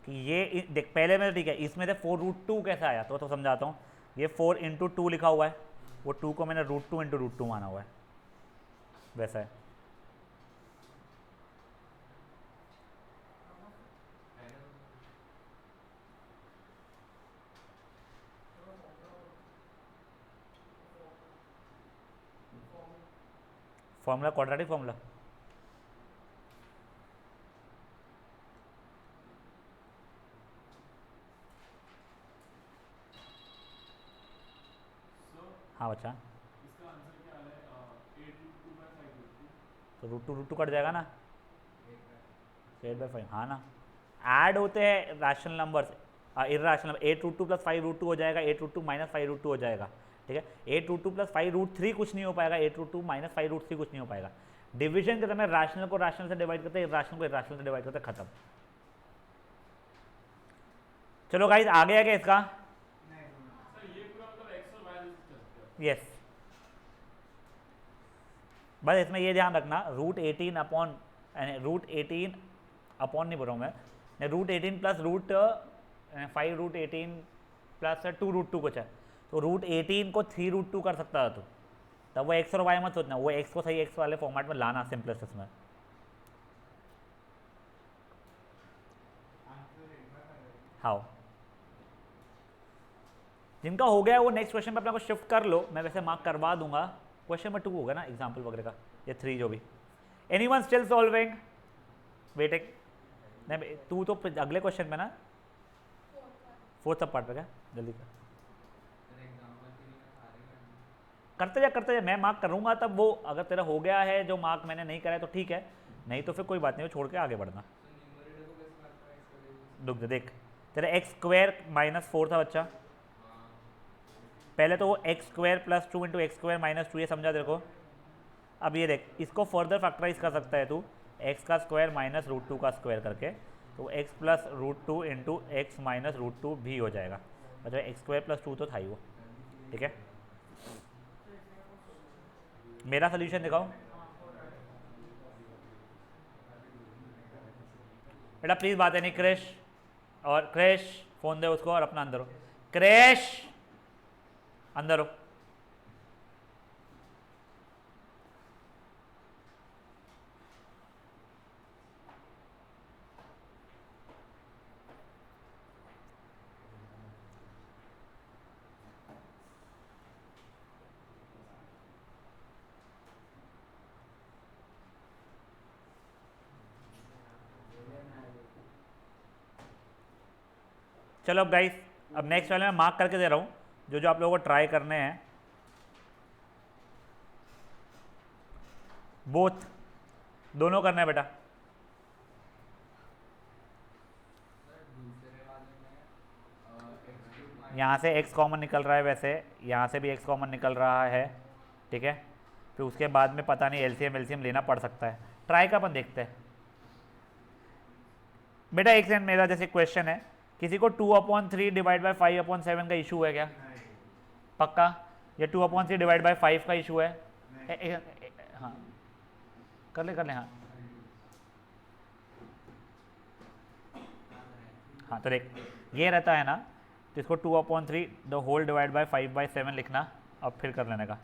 S1: कि ये देख पहले में ठीक है, इसमें से 4√2 कैसे आया तो समझाता हूँ। ये 4 × 2 लिखा हुआ है, वो 2 को मैंने √2 × √2 माना हुआ है, वैसा है। फॉर्मूला क्वाड्रेटिक फॉर्मूला
S2: So
S1: हाँ बच्चा,
S2: इसका आंसर क्या आ रहा है? 8√2/5√2।
S1: तो √2 कट जाएगा ना, 8/5 हाँ ना। ऐड होते हैं रैशनल नंबर्स, इर्रेशनल। 8√2 + 5√2 हो जाएगा, 8√2 - 5√2 हो जाएगा, ठीक है। 8√2 + 5√3 कुछ नहीं हो पाएगा, 8√2 - 5√3 कुछ नहीं हो पाएगा। डिवीजन के समय रैशनल को रैशनल से डिवाइड करते हैं, इर्रेशनल को इर्रेशनल से डिवाइड करते हैं, खत्म। चलो गाइस आ गया क्या इसका?
S2: सर ये पूरा मतलब x और y से चलते हैं।
S1: यस बस इसमें ये ध्यान रखना, √18 अपॉन √18 अपॉन नहीं बोल रहा हूँ मैं, √18 प्लस √5√18 प्लस 2√2 कुछ है, तो √18 को 3√2 कर सकता है तो तब वो x और y मत सोचना, वो x को सही x वाले फॉर्मेट में लाना सिंपलेस्ट में। हाँ जिनका हो गया है वो नेक्स्ट क्वेश्चन पे अपने को शिफ्ट कर लो, मैं वैसे मार्क करवा दूंगा। क्वेश्चन नंबर 2 होगा ना एग्जाम्पल वगैरह का, या 3 जो भी। Anyone still solving? वेटिंग नहीं, तू तो अगले क्वेश्चन में ना, 4th पार्ट पे क्या, जल्दी कर, करते जा, मैं मार्क करूंगा तब वो, अगर तेरा हो गया है जो मार्क मैंने नहीं करा है तो ठीक है, नहीं तो फिर कोई बात नहीं, वो छोड़ के आगे बढ़ना। रुक जा, देख तेरा x² - 4 था बच्चा, पहले तो वो x² + 2 × x² - 2, ये समझा तेरे को। अब ये देख, इसको फर्दर फैक्टराइज कर सकता है तू, x² - √2 का स्क्वायर करके, तो x + √2 × x - √2 भी हो जाएगा। अच्छा x² + 2 तो था ही वो, ठीक है। मेरा सोल्यूशन दिखाओ बेटा प्लीज़, बातें नहीं। क्रिश और क्रिश फ़ोन दे उसको और अपना अंदर हो, क्रिश अंदर हो। चलो अब गाइस, अब नेक्स्ट वाले में मार्क करके दे रहा हूँ, जो जो आप लोगों को ट्राई करने हैं। बोथ, दोनों करना है बेटा। यहाँ से x कॉमन निकल रहा है, वैसे यहाँ से भी x कॉमन निकल रहा है, ठीक है। फिर उसके बाद में पता नहीं एलसीएम एलसीएम लेना पड़ सकता है, ट्राई का अपन देखते हैं बेटा। एक सेकंड, मेरा जैसे क्वेश्चन है, किसी को 2/3 डिवाइड बाई 5/7 का इशू है क्या? पक्का? या 2/3 डिवाइड बाई 5 का इशू है? हाँ कर ले हाँ। हाँ तो देख, ये रहता है ना, तो इसको 2/3 द होल डिवाइड बाई 5/7 लिखना, अब फिर कर लेने का।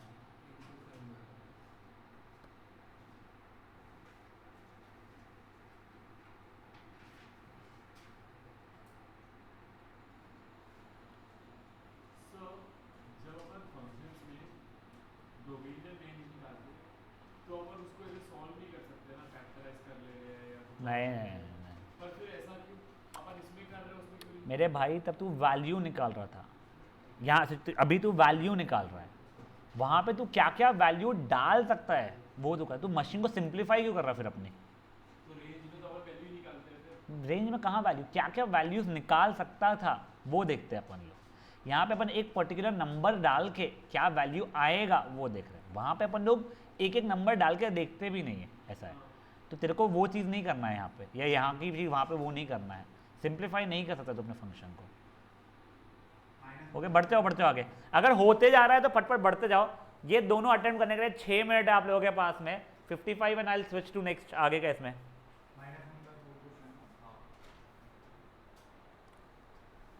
S2: So, जब अपन functions में डिवीजन नहीं निकालते तो अपन उसको ऐसे सॉल्व नहीं कर सकते ना, फैक्टराइज कर ले रहे हैं या तो
S1: नहीं,
S2: पर फिर ऐसा क्यों अपन इसमें कर रहे हैं उसमें क्यों नहीं?
S1: मेरे भाई तब तू वैल्यू निकाल रहा था, यहाँ से अभी तू वैल्यू निकाल रहा है, वहाँ पे तू क्या क्या वैल्यू डाल सकता है वो तो कर। तू मशीन को सिंप्लीफाई क्यों कर रहा है फिर अपनी?
S2: तो रेंज में तो अपन वैल्यू निकालते हैं फिर।
S1: रेंज में कहाँ वैल्यू, क्या क्या वैल्यूज निकाल सकता था वो देखते हैं अपन लोग। यहाँ पे अपन एक पर्टिकुलर नंबर डाल के क्या वैल्यू आएगा वो देख रहे हैं, वहाँ पे अपन लोग एक एक नंबर डाल के देखते भी नहीं है, ऐसा है। तो तेरे को वो चीज़ नहीं करना है यहाँ पे, या यहाँ की भी वहाँ पे वो नहीं करना है, सिंप्लीफाई नहीं कर सकता तो अपने फंक्शन को। ओके, बढ़ते जाओ आगे। अगर होते जा रहा है तो फटफट बढ़ते जाओ। ये दोनों अटेम्प्ट करने के लिए 6 मिनट है आप लोगों के पास में, 55 and I will switch to next आगे का। इसमें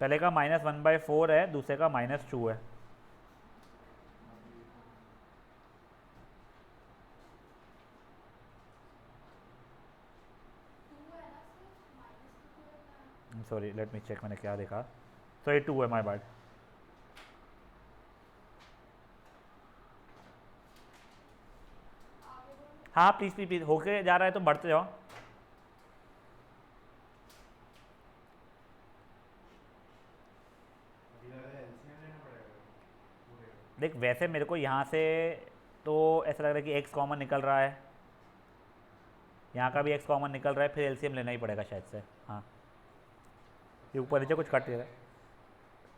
S1: पहले का -1/4 है, दूसरे का -2 है। सॉरी, लेट मी चेक, मैंने क्या देखा। सो ये 2 है, माय बैड। हाँ प्लीज प्लीज प्लीज, होके जा रहा है तो बढ़ते जाओ। देख वैसे मेरे को यहाँ से तो ऐसा लग रहा है कि x कॉमन निकल रहा है, यहाँ का भी x कॉमन निकल रहा है, फिर एलसीएम लेना ही पड़ेगा शायद से। हाँ ये ऊपर नीचे कुछ कट रहा है।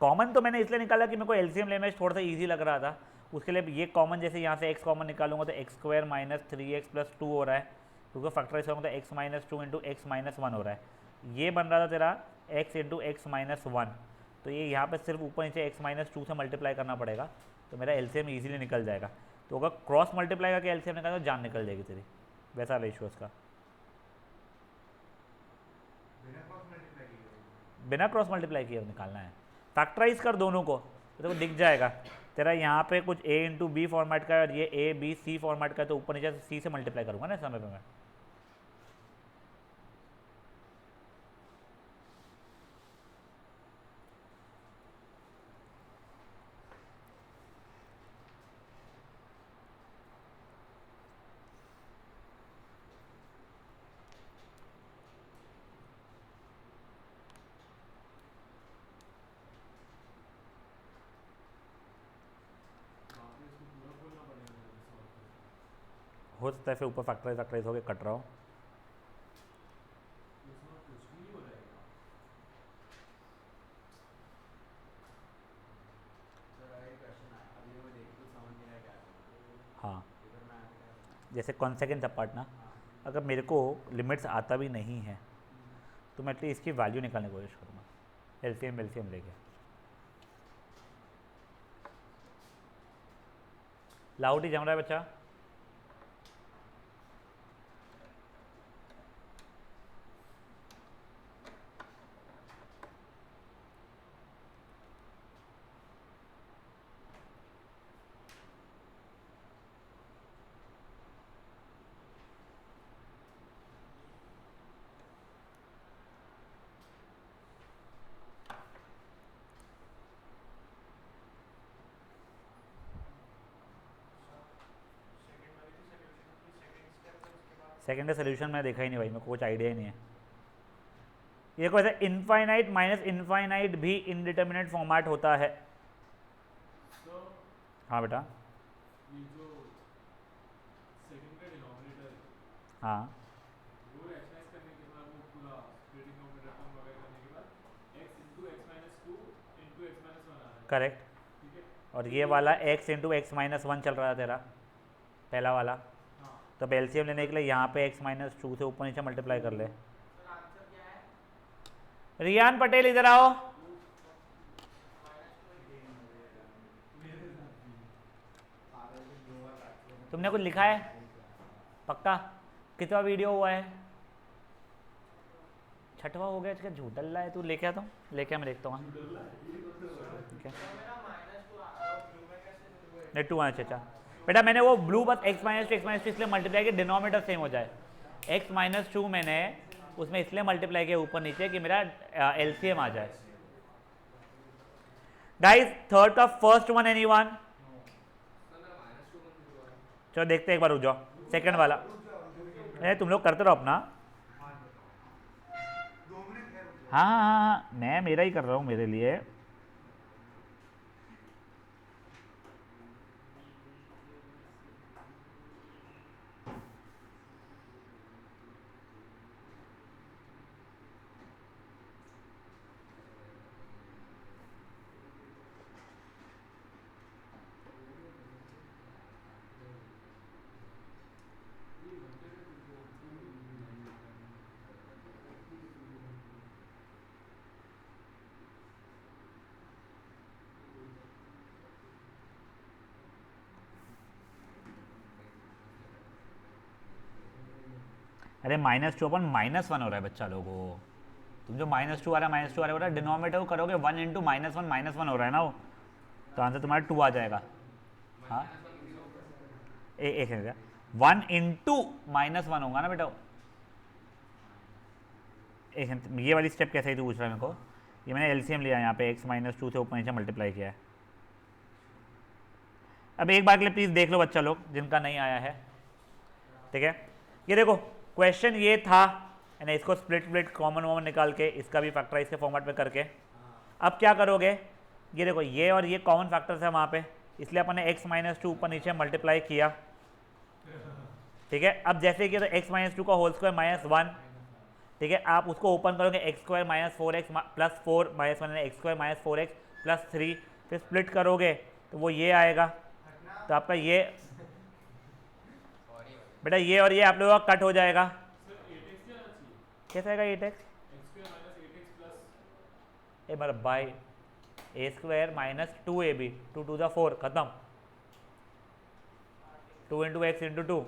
S1: कॉमन तो मैंने इसलिए निकाला कि मेरे को एलसीएम लेना थोड़ा सा इजी लग रहा था, उसके लिए ये कॉमन, जैसे यहाँ से x कॉमन निकालूंगा तो x² - 3x + 2 हो रहा है, क्योंकि फैक्टराइज करूँगा तो x - 2 × x - 1 हो रहा है। ये बन रहा था तेरा x × x - 1, तो ये यहाँ पे सिर्फ ऊपर नीचे x - 2 से मल्टीप्लाई करना पड़ेगा, तो मेरा एलसीएम इजीली निकल जाएगा। तो अगर क्रॉस मल्टीप्लाई करके एलसीएम निकाला तो जान निकल जाएगी तेरी, वैसा रेशियो उसका। बिना क्रॉस मल्टीप्लाई किए निकालना है, फैक्टराइज कर दोनों को तो देखो दिख जाएगा तेरा। यहाँ पे कुछ a × b फॉर्मेट का है और ये a b c फॉर्मेट का है, तो ऊपर नीचे c से मल्टीप्लाई करूँगा ना समय पे मैं। हो सकता है फिर ऊपर फैक्टराइज होकर कट रहा हो। हाँ जैसे कॉन्सेकेंस अपार्ट ना, अगर मेरे को लिमिट्स आता भी नहीं है तो मैं एटलीस्ट इसकी वैल्यू निकालने की कोशिश करूँगा एलसीएम लेके। लाउड ही जम रहा है बच्चा। सेकेंड सोल्यूशन मैं देखा ही नहीं भाई, मेरे को कुछ आइडिया ही नहीं है। ये देखो ऐसे इनफाइनाइट माइनस इनफाइनाइट भी इनडिटर्मिनेट फॉर्मेट होता है।
S2: So,
S1: हाँ बेटा,
S2: ये जो सेकंड का डिनोमिनेटर
S1: हाँ
S2: वो रैशनलाइज करने के बाद वो पूरा स्प्लिटिंग ऑपरेटर टर्म वगैरह करने के बाद x into x minus 2 into x minus 1 आ रहा है,
S1: करेक्ट।
S2: ठीक है।
S1: और ये वाला x into x minus one चल रहा है तेरा पहला वाला,
S2: हाँ
S1: तो अब एलसीएम लेने के लिए यहाँ पे x माइनस टू से ऊपर नीचे मल्टीप्लाई कर ले।
S3: सर आंसर क्या है?
S1: रियान पटेल इधर आओ। तुमने कुछ लिखा है पक्का? कितना वीडियो हुआ है? छठवा हो गया, इसका झूठ डल्ला है। तू लेके आ, तो लेके आ, मैं देखता हूँ। ठीक है,
S3: तो मेरा -2 आ रहा है, ब्लू में कैसे
S1: नहीं 2 आना चाहिए। बेटा मैंने वो ब्लू बस x माइनस टू इसलिए मल्टीप्लाई किया डिनोमिनेटर सेम हो जाए। x माइनस टू मैंने उसमें इसलिए मल्टीप्लाई किया ऊपर नीचे कि मेरा एलसीएम आ जाए। गाइस थर्ड का फर्स्ट वन एनीवन? चलो देखते हैं एक बार, रुक जाओ। सेकंड वाला तुम लोग करते रहो अपना। हाँ हाँ हाँ हाँ, मैं मेरा ही कर रहा हूँ मेरे लिए। अरे -2 अपन -1 हो रहा है बच्चा लोगों। तुम जो -2 आ रहा है हो रहा है डिनोमिनेटर को करोगे 1 इंटू -1 हो रहा है ना वो, तो आंसर तुम्हारा 2 आ जाएगा। हाँ एक है 1 इंटू -1 होगा ना बेटा। एक ये वाली स्टेप कैसे ही तू पूछ रहा है मेरे को? ये मैंने एलसीएम लिया यहाँ पे x -2 से ऊपर नीचे मल्टीप्लाई किया है। अब एक बार के लिए प्लीज़ देख लो बच्चा लोग जिनका नहीं आया है, ठीक है। ये देखो क्वेश्चन ये था, यानी इसको स्प्लिट कॉमन निकाल के इसका भी फैक्टराइज के फॉर्मेट में करके अब क्या करोगे? ये देखो ये और ये कॉमन फैक्टर्स है वहाँ पे, इसलिए अपन ने x -2 ऊपर नीचे मल्टीप्लाई किया, ठीक है। अब जैसे कि तो x -2 का होल स्क्वायर -1, ठीक है। आप उसको ओपन करोगे x² -4x plus 4 -1 x² -4x plus 3, फिर स्प्लिट करोगे तो वो ये आएगा। तो आपका ये बेटा ये और ये आप लोगों का कट हो जाएगा।
S2: सर 8x क्या आना चाहिए?
S1: कैसे आएगा 8x?
S2: x² - 8x प्लस
S1: ए मेरा भाई a² - 2ab 2 2 द 4 खत्म। 2 into x into 2,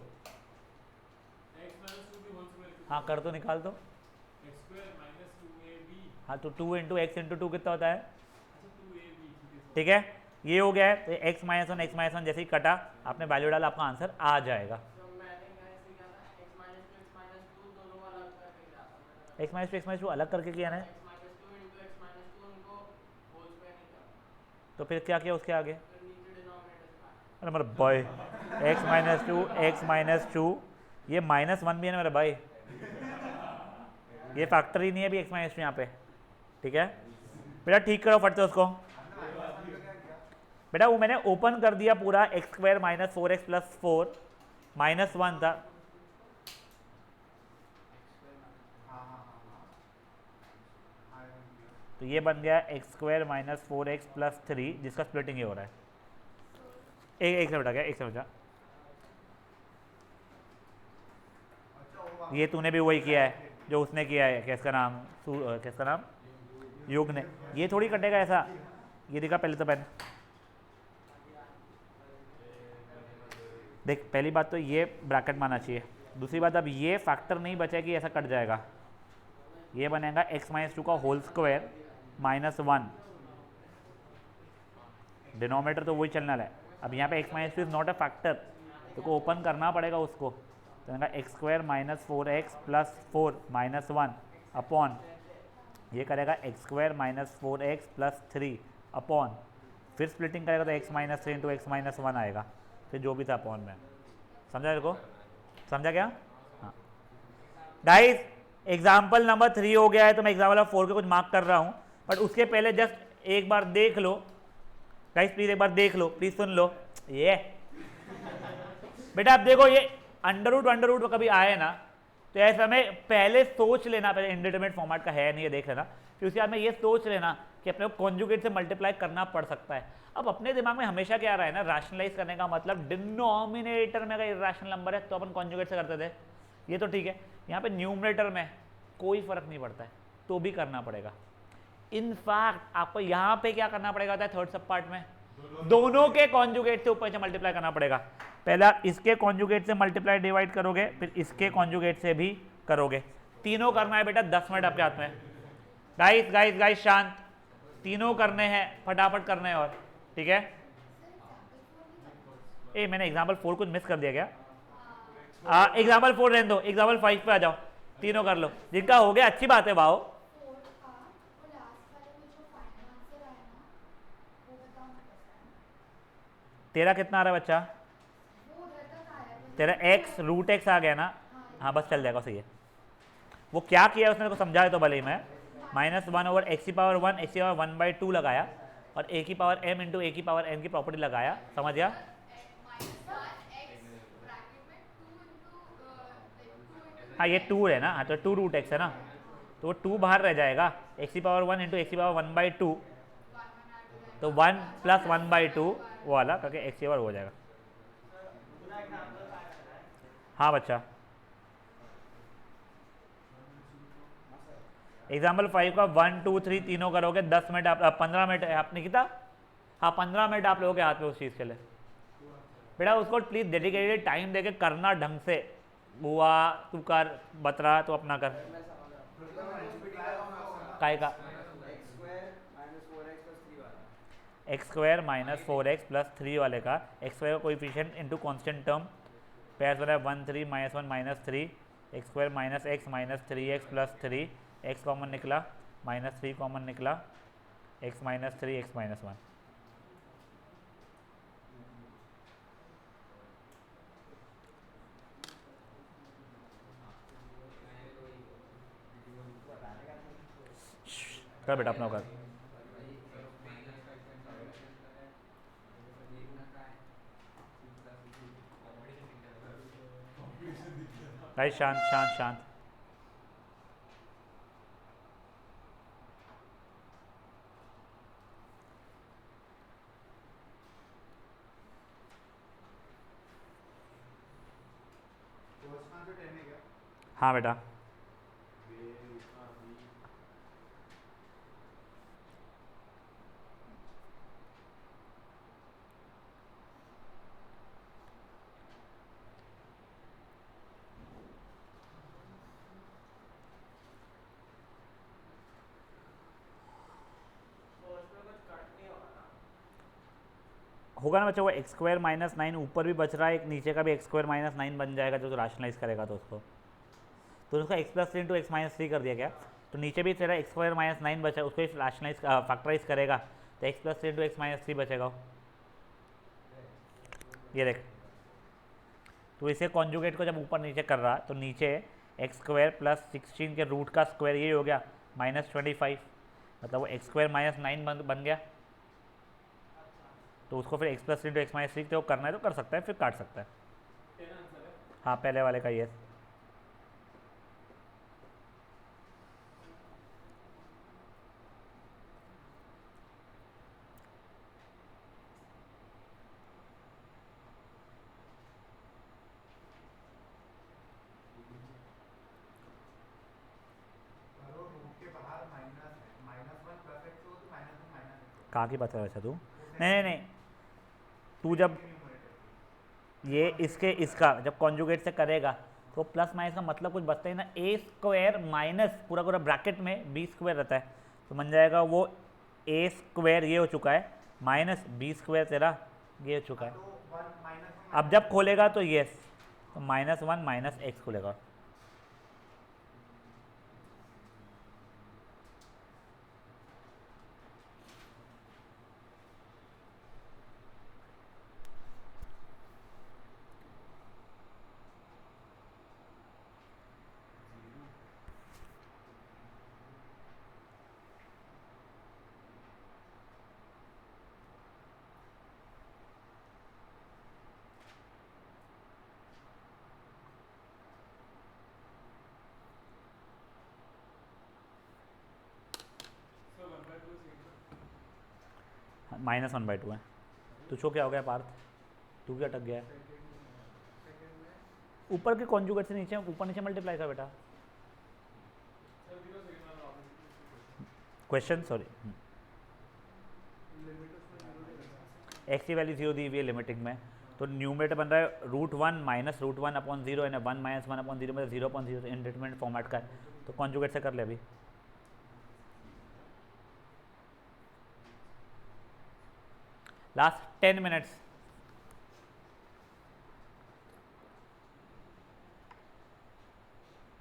S2: x minus 2 की होल स्क्वायर कितना?
S1: हाँ कर दो, निकाल दो।
S2: x² - 2ab,
S1: हाँ तो 2 इंटू एक्स इंटू 2 कितना होता है?
S2: अच्छा 2ab,
S1: ठीक है, ये हो गया है। तो x -1 जैसे ही कटा आपने वैल्यू डाला, आपका आंसर आ जाएगा।
S3: तो मैंने कैसे किया था? x -2 दोनों अलग करके किया था।
S1: x -2 अलग करके किया ना,
S3: x -2 into x -2 उनको होल स्क्वायर नहीं किया,
S1: तो फिर क्या किया उसके आगे?
S3: फिर नीचे डिनोमिनेटर से काटा।
S1: अरे मेरा भाई x -2 ये -1 भी है ना मेरा भाई, ये फैक्टर ही नहीं है अभी x -2 यहाँ पे, ठीक है। बेटा ठीक करो फट से उसको। बेटा वो मैंने ओपन कर दिया पूरा, x² -4x प्लस 4 -1 था, तो ये बन गया x² -4x प्लस 3 जिसका स्प्लिटिंग ये हो रहा है। एक से बेटा, क्या एक से बेटा, ये तूने भी वही किया है जो उसने किया है, किसका नाम युग ने। ये थोड़ी कटेगा ऐसा, ये दिखा पहले तो पेन देख। पहली बात तो ये ब्रैकेट माना चाहिए, दूसरी बात अब ये फैक्टर नहीं बचा कि ऐसा कट जाएगा, ये बनेगा x -2 का होल स्क्वायर -1, डिनोमिनेटर तो वही चलना है। अब यहाँ पे x -2 is not a factor, तो को ओपन करना पड़ेगा उसको, तो x² -4x प्लस 4 -1 अपॉन ये करेगा x² -4x प्लस 3 अपॉन, फिर स्प्लिटिंग करेगा तो x -3 इंटू x -1 आएगा, फिर जो भी था अपॉन में। समझा मेरे को? समझा क्या? हाँ गाइस एग्जाम्पल नंबर 3 हो गया है, तो मैं एग्जाम्पल नंबर 4 के कुछ मार्क कर रहा हूँ, बट उसके पहले जस्ट एक बार देख लो गाइस, प्लीज एक बार देख लो, प्लीज सुन लो। ये बेटा अब देखो, ये अंडर रूट कभी आए ना तो ऐसा में पहले सोच लेना, पहले इंडिटरमिनेट फॉर्मेट का है नहीं, ये देख लेना, फिर उसके बाद में ये सोच लेना कि अपने को कॉन्जुगेट से मल्टीप्लाई करना पड़ सकता है। अब अपने दिमाग में हमेशा क्या आ रहा है ना, रैशनलाइज करने का मतलब डिनोमिनेटर में अगर इर्रेशनल नंबर है तो अपन कॉन्जुगेट से करते थे, ये तो ठीक है। यहाँ पे न्यूमरेटर में कोई फर्क नहीं पड़ता है तो भी करना पड़ेगा। इनफैक्ट आपको यहाँ पे क्या करना पड़ेगा होता है थर्ड सब पार्ट में, दोनों के कॉन्जुगेट से ऊपर से मल्टीप्लाई करना पड़ेगा। पहला इसके कॉन्जुगेट से मल्टीप्लाई डिवाइड करोगे, फिर इसके कॉन्जुगेट से भी करोगे, तीनों करना है बेटा। 10 मिनट आपके हाथ में। गाइस गाइस गाइस शांत, तीनों करने हैं, फटाफट करने हैं और ठीक है। ए मैंने एग्जाम्पल 4 कुछ मिस कर दिया क्या? एग्जाम्पल 4 रहने दो, एग्जाम्पल 5 पे आ जाओ, तीनों कर लो। जिनका हो गया अच्छी बात है, वाओ। तेरा कितना आ रहा है बच्चा? तेरा x रूट एक्स आ गया ना? हाँ बस चल जाएगा, सही है। वो क्या किया उसने को समझाया तो भले ही मैं, -1 ओवर एक्स की पावर 1, एक्स की पावर 1/2 लगाया और a की पावर m इंटू a की पावर n की प्रॉपर्टी लगाया, समझ गया? हाँ ये 2 है ना, हाँ तो 2 रूट एक्स है ना, तो वो 2 बाहर रह जाएगा, एक्स की पावर 1 इंटू एक्स की पावर 1/2, तो 1 + 1/2 वो वाला करके एक्स की पावर हो जाएगा। हाँ बच्चा, एग्जाम्पल 5 का 1 2 3 तीनों करोगे 10 मिनट, आप 15 मिनट आपने कितना, हाँ 15 मिनट आप लोगों के हाथ में उस चीज़ के लिए। बेटा उसको प्लीज डेडिकेटेड टाइम देके करना ढंग से। बुआ तू कर, बतरा तो अपना कर। काय का x² - 4x + 3 वाले का x² का coefficient into constant term, pairs बना 1 3 -1 -3, x² - x - 3x + 3, x common निकला, -3 कॉमन निकला, x - 3 x - 1। कर बेटा अपना कर। भाई शांत शांत शांत। हाँ बेटा होगा ना बच्चा, वो x² - 9 ऊपर भी बच रहा है, एक नीचे का भी x² - 9 बन जाएगा जो राशनलाइज करेगा तो उसको, तो उसका x + 3 इंटू x - 3 कर दिया गया, तो नीचे भी तेरा x² - 9 बचा, उसको राशनलाइज फैक्टराइज करेगा तो x + 3 इंटू x - 3 बचेगा। ये देख, तो इसे कॉन्जुगेट को जब ऊपर नीचे कर रहा तो नीचे x² + 16 के रूट का स्क्वायर ये हो गया -25, मतलब वो x² - 9 बन गया। तो उसको फिर x + 3 इंटू x - 3 तो करना है तो कर सकता है, फिर काट सकता है। हाँ पहले वाले का ये। कहाँ की बात कर रहा था तू? नहीं नहीं, तू जब ये इसके इसका जब कॉन्जुगेट से करेगा तो प्लस माइनस का मतलब कुछ बचता है ना, a² माइनस पूरा पूरा ब्रैकेट में b² रहता है, तो बन जाएगा वो a² ये हो चुका है माइनस b² तेरा ये हो चुका है। अब जब खोलेगा तो ये तो -1 - x खुलेगा। -1/2 है। तुझको क्या हो गया पार्थ, तू क्या अटक गया है? ऊपर के कॉन्जुगेट से नीचे ऊपर नीचे मल्टीप्लाई कर बेटा। क्वेश्चन सॉरी, एक्स की वैल्यू 0 दी हुई है लिमिटिंग में, तो न्यूमरेटर बन रहा है √1 माइनस √1 अपॉन 0 यानी 1 माइनस 1 अपॉन 0 मतलब 0/0 इंडिटरमिनेट फॉर्मेट का है, तो कॉन्जुगेट से कर ले अभी। Last 10 minutes.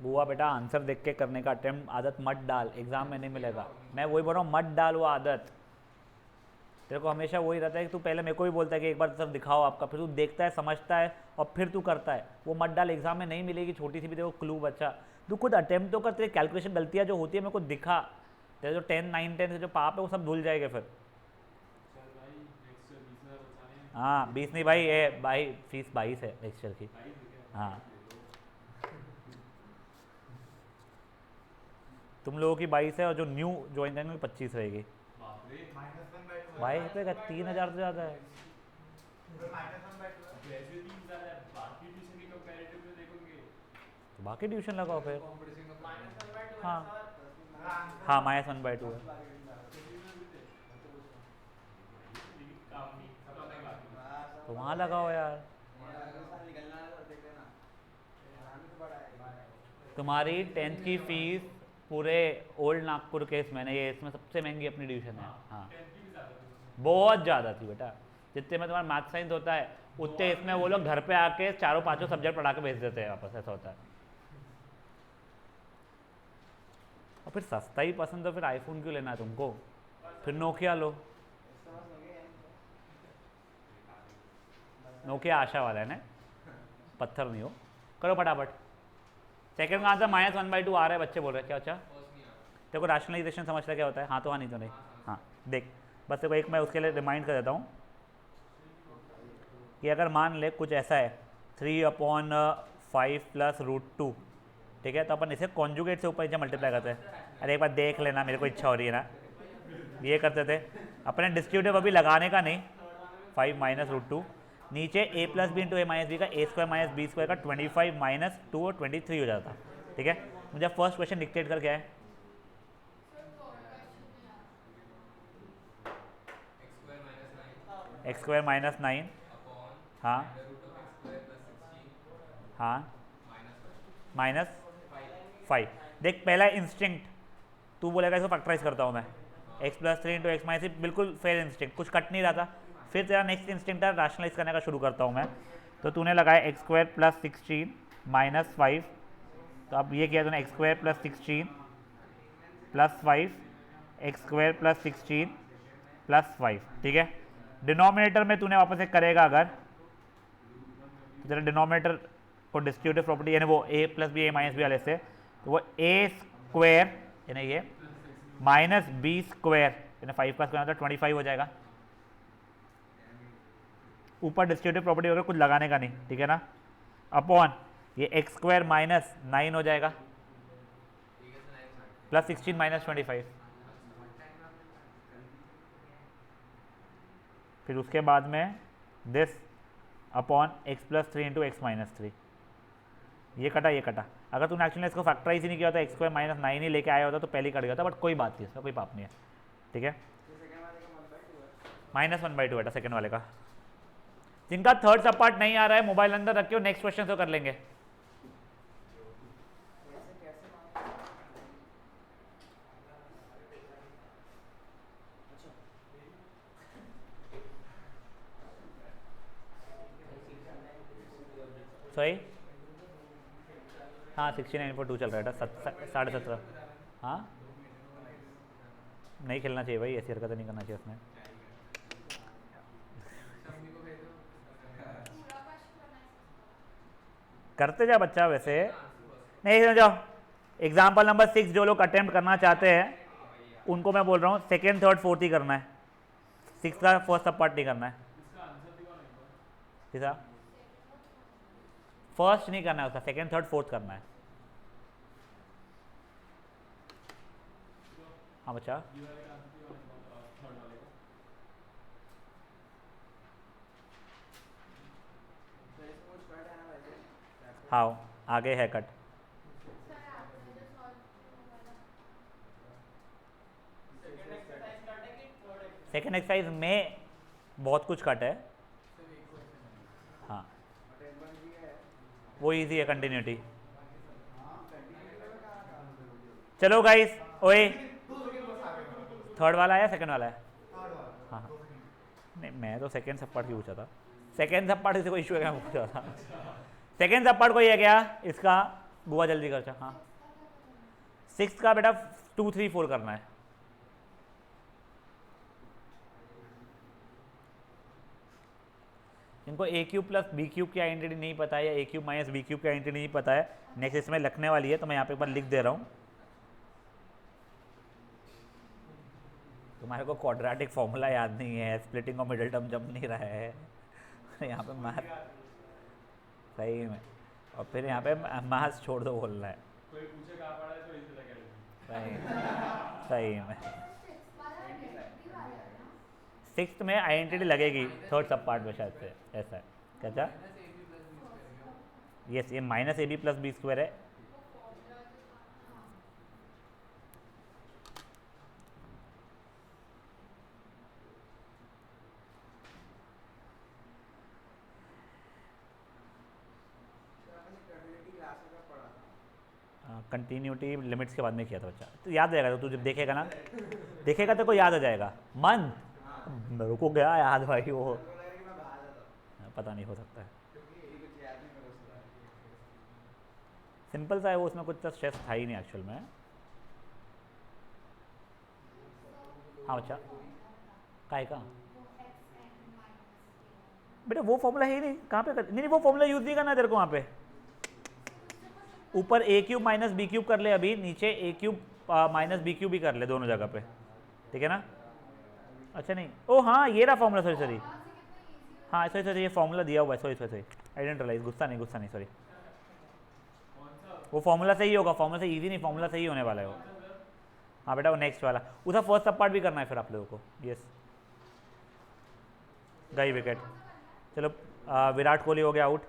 S1: बुआ बेटा आंसर देख के करने का अटेम्प्ट आदत मत डाल, एग्जाम में नहीं मिलेगा। मैं वही बोल रहा हूँ, मत डाल वो आदत। तेरे को हमेशा वही रहता है कि तू पहले मेरे को भी बोलता है कि एक बार सब दिखाओ आपका, फिर तू देखता है समझता है और फिर तू करता है। वो मत डाल, एग्जाम में नहीं मिलेगी छोटी सी भी देखो क्लू बच्चा। तू खुद अटेम्प्ट तो कर, तेरी कैलकुलेशन गलतियाँ जो होती है मेरे को दिखा, तेरे जो 10 9 10 से जो पाप है वो सब धुल जाएगा फिर। हाँ 20 नहीं भाई, ये भाई फीस 22 है लेक्चर की। हाँ तुम लोगों की 22 है और जो न्यू ज्वाइन करेंगे 25 रहेगी। भाई पे 3000 से ज़्यादा है। तो बाकी ट्यूशन लगाओ फिर। हाँ हाँ -1/2 है। तो वहाँ लगाओ यार। तुम्हारी 10th की फीस पूरे ओल्ड नागपुर के इसमें नहीं है, इसमें सबसे महंगी अपनी ट्यूशन है। हाँ बहुत ज़्यादा थी बेटा, जितने में तुम्हारा मैथ साइंस होता है उतने इसमें वो लोग घर पे आके 4-5 सब्जेक्ट पढ़ा के भेज देते हैं वापस, ऐसा होता है। और फिर सस्ता ही पसंद तो फिर आईफोन क्यों लेना है तुमको, फिर नोकिया लो। नोकिया आशा वाला है ना, पत्थर नहीं हो। करो फटाफट। सेकंड का आंसर -1/2 आ रहा है, बच्चे बोल रहे हैं क्या? अच्छा देखो रैशनलाइजेशन समझता क्या होता है? हाँ तो हाँ नहीं तो नहीं। हाँ देख बस देखो एक मैं उसके लिए रिमाइंड कर देता हूँ कि अगर मान ले कुछ ऐसा है 3/5 + √2, ठीक है, तो अपन इसे कॉन्जुगेट से ऊपर नीचे मल्टीप्लाई करते हैं। अरे एक बार देख लेना, मेरे को इच्छा हो रही है ना, ये करते थे अपने डिस्ट्रीब्यूटिव अभी लगाने का नहीं। 5 - √2 नीचे a + b × a - b का a² - b² का 25 - 2 और 23 हो जाता। ठीक है, मुझे फर्स्ट क्वेश्चन डिक्टेट कर क्या है? x² - 9 हाँ हाँ -5। देख पहला इंस्टिंक्ट तू बोलेगा इसको फैक्टराइज करता हूँ मैं, x + 3 × x - 3 बिल्कुल फेयर इंस्टिंक्ट, कुछ कट नहीं रहा था। फिर तेरा नेक्स्ट इंस्टिंक्ट है रैशनलाइज करने का शुरू करता हूँ मैं, तो तूने लगाया x² + 16 - 5, तो अब ये किया तूने x² + 16 + 5 x² + 16 + 5। ठीक है, डिनोमिनेटर में तूने वापस एक करेगा अगर, तो तेरा डिनोमिनेटर को डिस्ट्रीब्यूटिव प्रॉपर्टी यानी वो a + b a - b वाले से, तो वो a² यानी ये -b² यानी 5 का स्क्वायर मतलब 25 हो जाएगा। ऊपर डिस्ट्रीब्यूटिव प्रॉपर्टी होगा, कुछ लगाने का नहीं, ठीक है ना, अपॉन ये x² - 9 हो जाएगा +16 - 25। फिर उसके बाद में दिस अपॉन x + 3 × x - 3। ये कटा ये कटा। अगर तूने एक्चुअली इसको फैक्टराइज ही नहीं किया होता, x² - 9 ही लेके आया होता तो पहले ही कट गया था, बट कोई बात नहीं, इसका कोई पाप नहीं है। ठीक है, -1/2 बेटा सेकंड वाले का। जिनका थर्ड सब पार्ट नहीं आ रहा है मोबाइल अंदर रखियो, नेक्स्ट क्वेश्चन तो कर लेंगे। सही हाँ 69/2 चल रहा है बेटा, 17.5। हाँ नहीं खेलना चाहिए भाई, ऐसी हरकतें नहीं करना चाहिए उसमें। करते जा बच्चा वैसे नहीं समझो। एग्जाम्पल नंबर 6 जो लोग अटेम्प्ट करना चाहते हैं उनको मैं बोल रहा हूँ सेकेंड थर्ड फोर्थ ही करना है, 6 का फर्स्ट सब पार्ट नहीं करना है। किसा फर्स्ट नहीं करना है उसका, सेकेंड थर्ड फोर्थ करना है। हाँ बच्चा हाउ आगे है कट।
S3: सेकंड एक्सरसाइज कट है कि थर्ड एक्सरसाइज?
S1: सेकेंड एक्सरसाइज में बहुत कुछ कट है। हाँ वो इजी है कंटिन्यूटी। चलो गाइस, ओए थर्ड वाला है या सेकंड वाला है? हाँ हाँ नहीं, मैं तो सेकंड सब पार्ट की पूछा था। सेकंड सब पार्ट से कोई इशू है क्या, मैं पूछा था। सेकंड सब पार्ट को ये क्या इसका बुआ जल्दी कर। हाँ 6 का बेटा 2 3 4 करना है। इनको ए क्यूब प्लस बी क्यूब की आइडेंटिटी नहीं पता है या ए क्यूब माइनस बी क्यूब की आइडेंटिटी नहीं पता है, नेक्स्ट इसमें लिखने वाली है तो मैं यहाँ पे एक बार लिख दे रहा हूँ। तुम्हारे को क्वाड्रेटिक फॉर्मूला याद नहीं है, स्प्लिटिंग ऑफ मिडिल टर्म जम नहीं रहा है यहाँ पे मैथ सही में, और फिर यहाँ पे मैथ्स छोड़ दो बोलना है।
S2: कोई पूछे कहाँ पढ़ा है तो इजी लगेगा।
S1: सही में 6th में आइडेंटिटी लगेगी, थर्ड सब पार्ट में शायद से ऐसा है। क्या यस ये minus a b plus b square है। कंटिन्यूटी लिमिट्स के बाद में किया था बच्चा, तो याद रहेगा, तो तू जब देखेगा ना देखेगा तो को याद हो जाएगा। मन मेरे को गया याद भाई, वो पता नहीं हो सकता है, सिंपल सा है वो, उसमें कुछ स्ट्रेस था ही नहीं एक्चुअल में। हाँ बच्चा काय का बेटा वो फॉर्मूला है ही नहीं, कहाँ पे नहीं वो फॉर्मूला यूज नहीं करना तेरे को, वहाँ पे ऊपर ए क्यूब माइनस बी क्यूब कर ले, अभी नीचे ए क्यूब माइनस बी क्यूब भी कर ले दोनों जगह पे, ठीक है ना। अच्छा नहीं, ओ हाँ ये रहा फॉर्मूला, सॉरी सॉरी, हाँ सॉरी सॉरी ये फॉर्मूला दिया हुआ है, sorry sorry I didn't realise, गुस्सा नहीं सॉरी, वो फॉर्मूला सही होगा, फॉर्मूला से इजी नहीं, फॉर्मूला सही होने वाला है वो। हाँ बेटा वो नेक्स्ट वाला, उसका फर्स्ट सब पार्ट भी करना है फिर आप लोगों को। यस गई विकेट, चलो विराट कोहली हो गया आउट।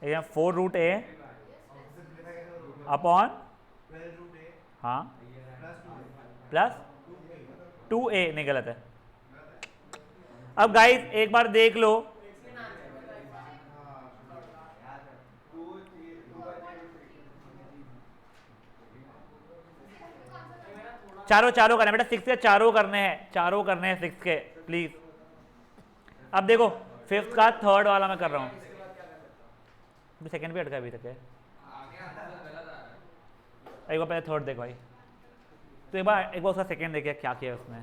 S1: यहाँ 4 रूट ए अपॉन हाँ प्लस 2a, नहीं गलत है। अब गाइस एक बार देख लो, चारों करने बेटा, 6 के चारों करने हैं 6 के प्लीज। अब देखो 5th का थर्ड वाला मैं कर रहा हूँ, सेकंड भी अटका अभी तक है, एक बार पहले थर्ड देख भाई, तो एक बार उसका सेकंड देखिए क्या किया उसने।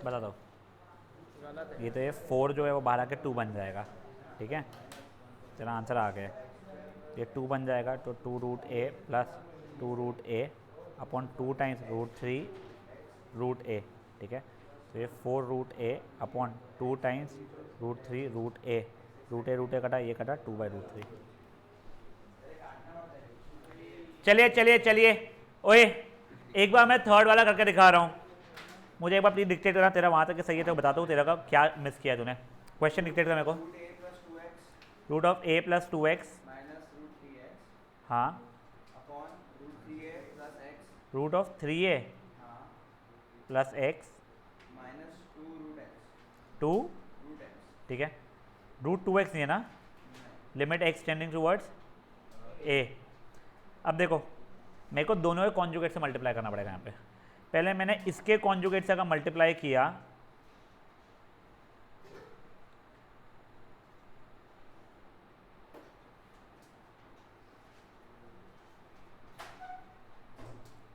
S1: बता दो, ये तो ये 4 जो है वो 12 के 2 बन जाएगा, ठीक है। चलो आंसर आ गया, ये 2 बन जाएगा तो 2 रूट ए प्लस 2 रूट ए अपॉन 2 टाइम्स रूट 3 रूट ए, ठीक है। तो ये 4 रूट ए अपॉन 2 टाइम्स रूट 3 रूट ए कटा, ये कटा 2/√3। चलिए ओए एक बार मैं थर्ड वाला करके दिखा रहा हूँ, मुझे एक बार प्लीज डिक्टेट करना, तेरा वहाँ तक सही है तो बताता हूँ तेरा का क्या मिस किया तूने। क्वेश्चन डिक्टेट कर मेरे को। Root of A plus 2x हाँ root of 3a plus x 2, ठीक है। रूट 2x नहीं है ना, limit x tending towards a। अब देखो मेरे को दोनों के कॉन्जुगेट से मल्टीप्लाई करना पड़ेगा यहाँ पे, पहले मैंने इसके कॉन्जुगेट से अगर मल्टीप्लाई किया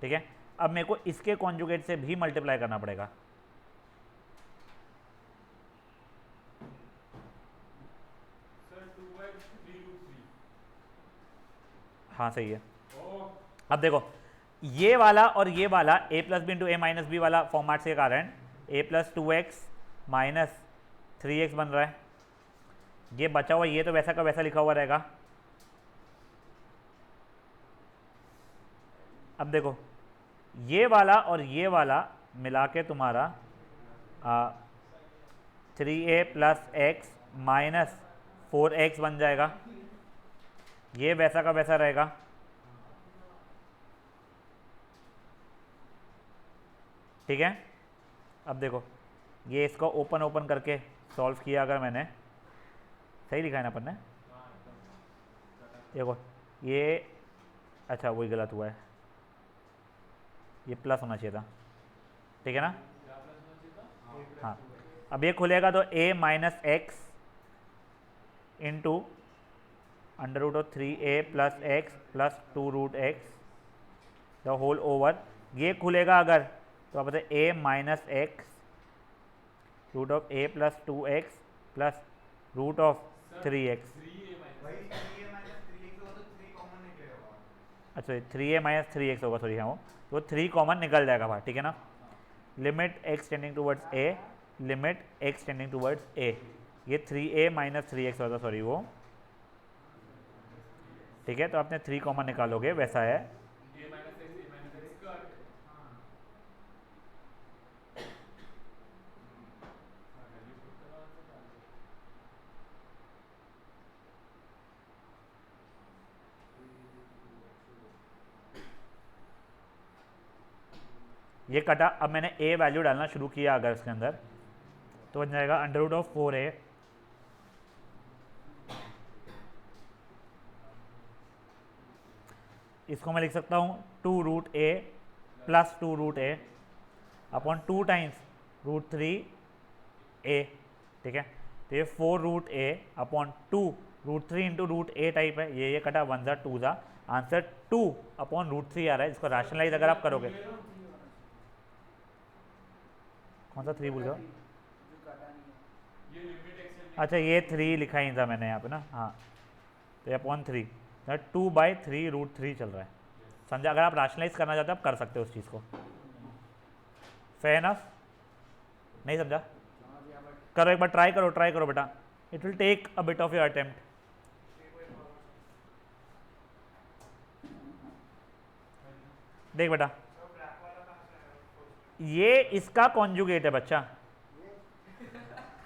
S1: ठीक है, अब मेरे को इसके कॉन्जुगेट से भी मल्टीप्लाई करना पड़ेगा।
S2: सर 2/3√3
S1: हाँ सही है।
S2: ओ
S1: अब देखो ये वाला और ये वाला a plus b into a minus b वाला फॉर्मेट के कारण a plus 2x minus 3x बन रहा है। ये बचा हुआ ये तो वैसा का वैसा लिखा हुआ रहेगा। अब देखो ये वाला और ये वाला मिला के तुम्हारा 3a plus x minus 4x बन जाएगा। ये वैसा का वैसा रहेगा। ठीक है। अब देखो ये इसको ओपन ओपन करके सॉल्व किया अगर मैंने, सही लिखा है ना अपन ने, देखो ये अच्छा वही गलत हुआ है, ये प्लस होना चाहिए था। ठीक है ना। हाँ अब ये खुलेगा तो a minus x into under root of 3a plus x plus 2 root x the whole over. ये खुलेगा अगर तो आप बताए a minus x root of a plus 2x plus root of 3x।
S2: 3a
S4: वही 3a माइनस 3x होगा तो 3 common निकलेगा।
S1: अच्छा 3a माइनस 3x होगा, सॉरी हाँ वो तो 3 कॉमन निकल जाएगा बाहर। ठीक है ना। Limit x tending towards a, limit x tending towards a, ये 3a माइनस 3x होगा, सॉरी वो। ठीक है तो आपने 3 कॉमन निकालोगे वैसा है।
S2: a माइनस x कट
S1: ये कटा। अब मैंने a वैल्यू डालना शुरू किया अगर इसके अंदर तो बन जाएगा अंडर रूट ऑफ 4a इसको मैं लिख सकता हूँ 2 root a plus 2 root a upon 2 times root 3a। ठीक है तो ये 4 root a upon 2 root 3 into root a type है। ये कटा 1 ज़ा 2 ज़ा, आंसर 2 अपॉन रूट 3 आ रहा है। इसको रैशनलाइज अगर आप करोगे, कौन सा 3 बोल रहे हो?
S2: ये लिमिट एक्स
S1: अच्छा ये 3 लिखा ही था मैंने यहाँ पे ना, हाँ तो अपॉन 3 2 बाई 3 रूट 3 चल रहा है। समझा। अगर आप रैशनलाइज करना चाहते हो आप कर सकते हो उस चीज़ को। Fair enough. नहीं समझा? करो एक बार, ट्राई करो बेटा। It will take a bit of your attempt. देख बेटा ये इसका कॉन्जुगेट है बच्चा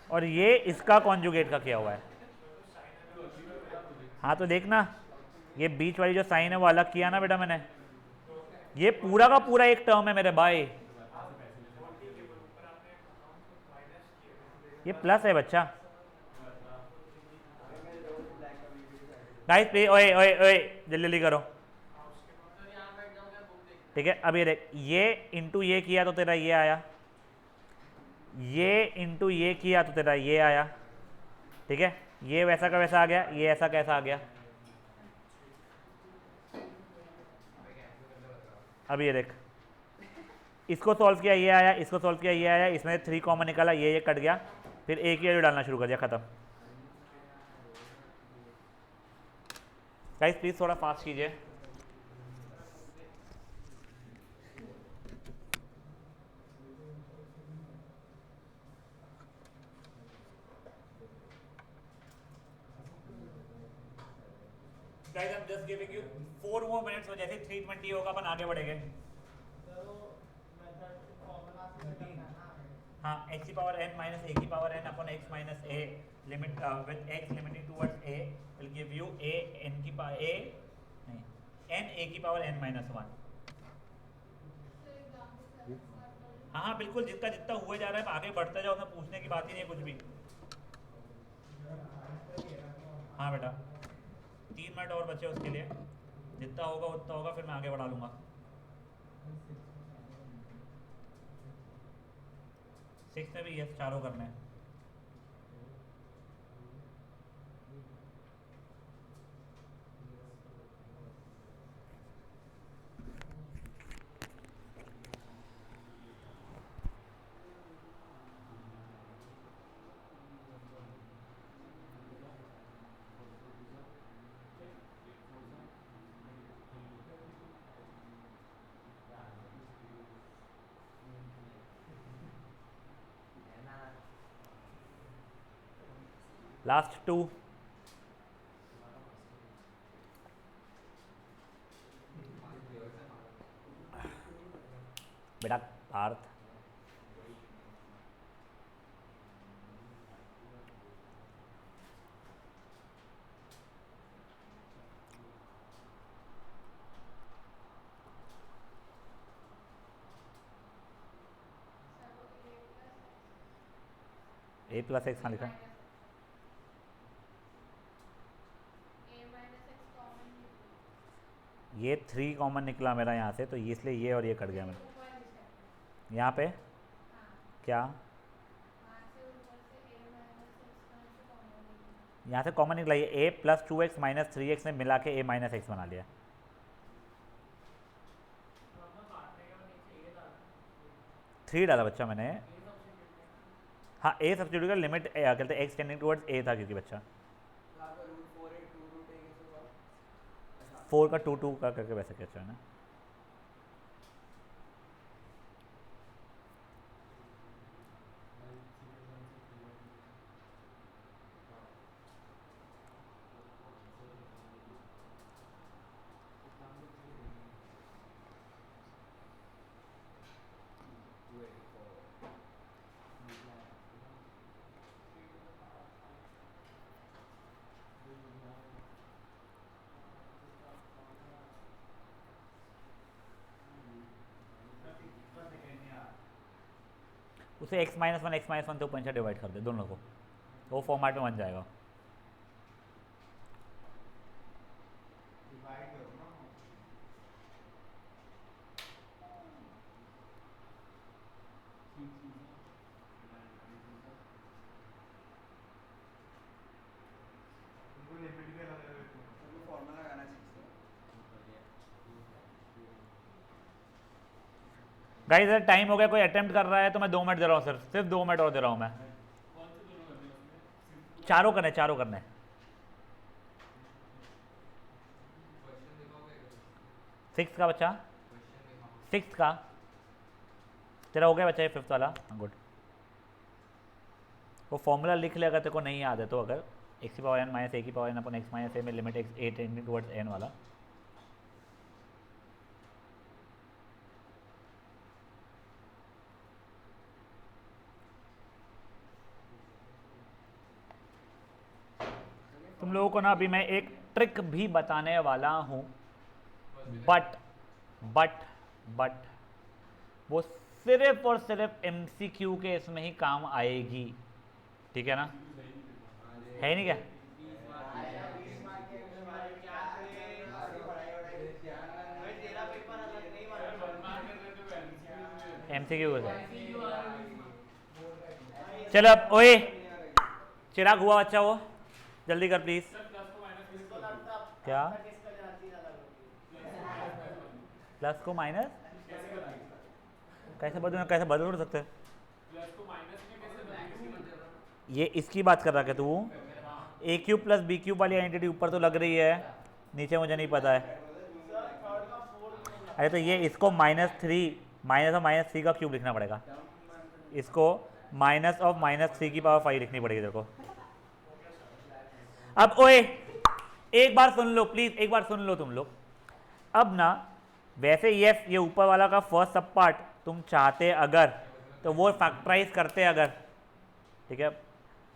S1: और ये इसका कॉन्जुगेट का किया हुआ है। हाँ तो देखना ये बीच वाली जो साइन है वो अलग किया ना बेटा मैंने। ये पूरा का पूरा एक टर्म है मेरे भाई, ये प्लस है बच्चा। गाइस प्लीज ओए ओए ओए जल्दी जल्दी करो।
S3: सर यहाँ बैठ जाओगे बुक देख।
S1: ठीक है अब ये देख, ये इंटू ये किया तो तेरा ये आया, ये इंटू ये किया तो तेरा ये आया। ठीक है ये वैसा का वैसा आ गया, ये ऐसा कैसा आ गया। अब ये देख इसको सॉल्व किया ये आया, इसको सॉल्व किया ये आया, इसमें 3 कॉमन निकाला, ये कट गया, फिर एक ही वैल्यू डालना शुरू कर दिया, खत्म। गाइस प्लीज थोड़ा फास्ट कीजिए। Guys I am just giving you 4 more minutes, हो जैसे 3:20 होगा अपन आगे बढ़ेंगे। हाँ x की पावर n माइनस a की power n upon x minus a limit with x limiting towards a will give you a n की पावर a नहीं n a की पावर n माइनस 1। हाँ बिल्कुल, जितना जितना हुए जा रहा है आगे बढ़ते जाओ, उसमें पूछने की बात ही नहीं है कुछ भी। हाँ बेटा 3 मिनट और बचे उसके लिए, जितना होगा उतना होगा, फिर मैं आगे बढ़ा लूँगा। 6 में भी ये चारों करने हैं। लास्ट 2, बेटा पार्थ, ए प्लस एक्स लिखा है। ये 3 कॉमन निकला मेरा यहाँ से, तो इसलिए ये और ये कट गया मेरा। यहाँ पे क्या, यहाँ से कॉमन निकला, ये ए प्लस 2x माइनस 3x ने मिला के ए माइनस एक्स बना लिया। थ्री डाला बच्चा मैंने, हाँ ए सब्सिट्यूट का लिमिट कहते हैं एक्स टेंडिंग टुवर्ड्स ए था क्योंकि बच्चा 4 का 2 2 का करके वैसे कहते हैं ना। उसे x माइनस वन से ऊपर नीचे डिवाइड कर दे दोनों को, तो वो फॉर्मेट में बन जाएगा। गाइस अगर टाइम हो गया, कोई अटेम्प्ट कर रहा है तो मैं 2 मिनट दे रहा हूँ, सिर्फ 2 मिनट और दे रहा हूँ मैं। चारों करने सिक्स का बच्चा, सिक्स का तेरा हो गया बच्चा, ये फिफ्थ वाला, गुड। वो फॉर्मूला लिख ले अगर तेरे को नहीं याद है तो, अगर एक्स की पावर एन माइनस ए की पावर एन अपन एक्स माइनस ए में limit x A tending towards an वाला। तुम लोगों को ना अभी मैं एक ट्रिक भी बताने वाला हूं, बट वो सिर्फ और सिर्फ एमसीक्यू के इसमें ही काम आएगी, ठीक है ना? है नहीं क्या? एमसीक्यू चलो अब, ओए चिराग हुआ बच्चा, वो जल्दी कर प्लीज। क्या प्लस को माइनस कैसे बदल सकते हैं? ये इसकी बात कर रहा है तू? ए क्यूब प्लस बी क्यूब वाली आइडेंटिटी ऊपर तो लग रही है, नीचे मुझे नहीं पता है। अरे तो ये इसको -3 माइनस ऑफ -3 का क्यूब लिखना पड़ेगा, इसको माइनस ऑफ -3 की पावर 5 लिखनी पड़ेगी देखो। अब ओए एक बार सुन लो प्लीज, एक बार सुन लो तुम लोग। अब ना वैसे ये ऊपर वाला का फर्स्ट सब पार्ट तुम चाहते अगर तो वो फैक्टराइज करते अगर, ठीक है,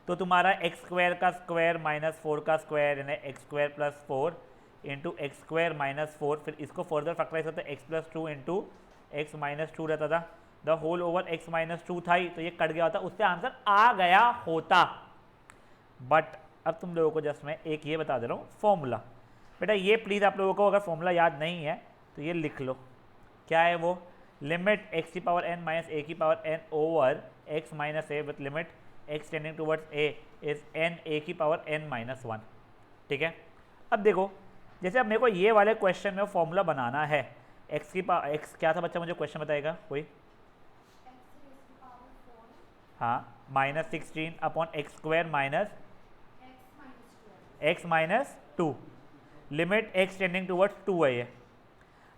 S1: तो तुम्हारा एक्स स्क्वायर का स्क्वायर -4 का स्क्वायर यानी x square plus 4 into x square -4, फिर इसको फर्दर फैक्टराइज करते एक्स प्लस 2 इंटू एक्स -2 रहता था, द होल ओवर एक्स -2 था ही, तो ये कट गया होता, उससे आंसर आ गया होता। बट अब तुम लोगों को जस्ट मैं एक ये बता दे रहा हूँ फॉर्मूला। बेटा ये प्लीज़ आप लोगों को अगर फॉर्मूला याद नहीं है तो ये लिख लो। क्या है वो? लिमिट एक्स की पावर n माइनस ए की power n over x minus A with limit x tending towards a is n ए की पावर n माइनस 1, ठीक है। अब देखो जैसे अब मेरे को ये वाले क्वेश्चन में फॉर्मूला बनाना है, एक्स की पावर एक्स क्या था बच्चा, मुझे क्वेश्चन बताएगा कोई? हाँ, -16 upon x square minus x -2 limit x tending towards 2 है ये।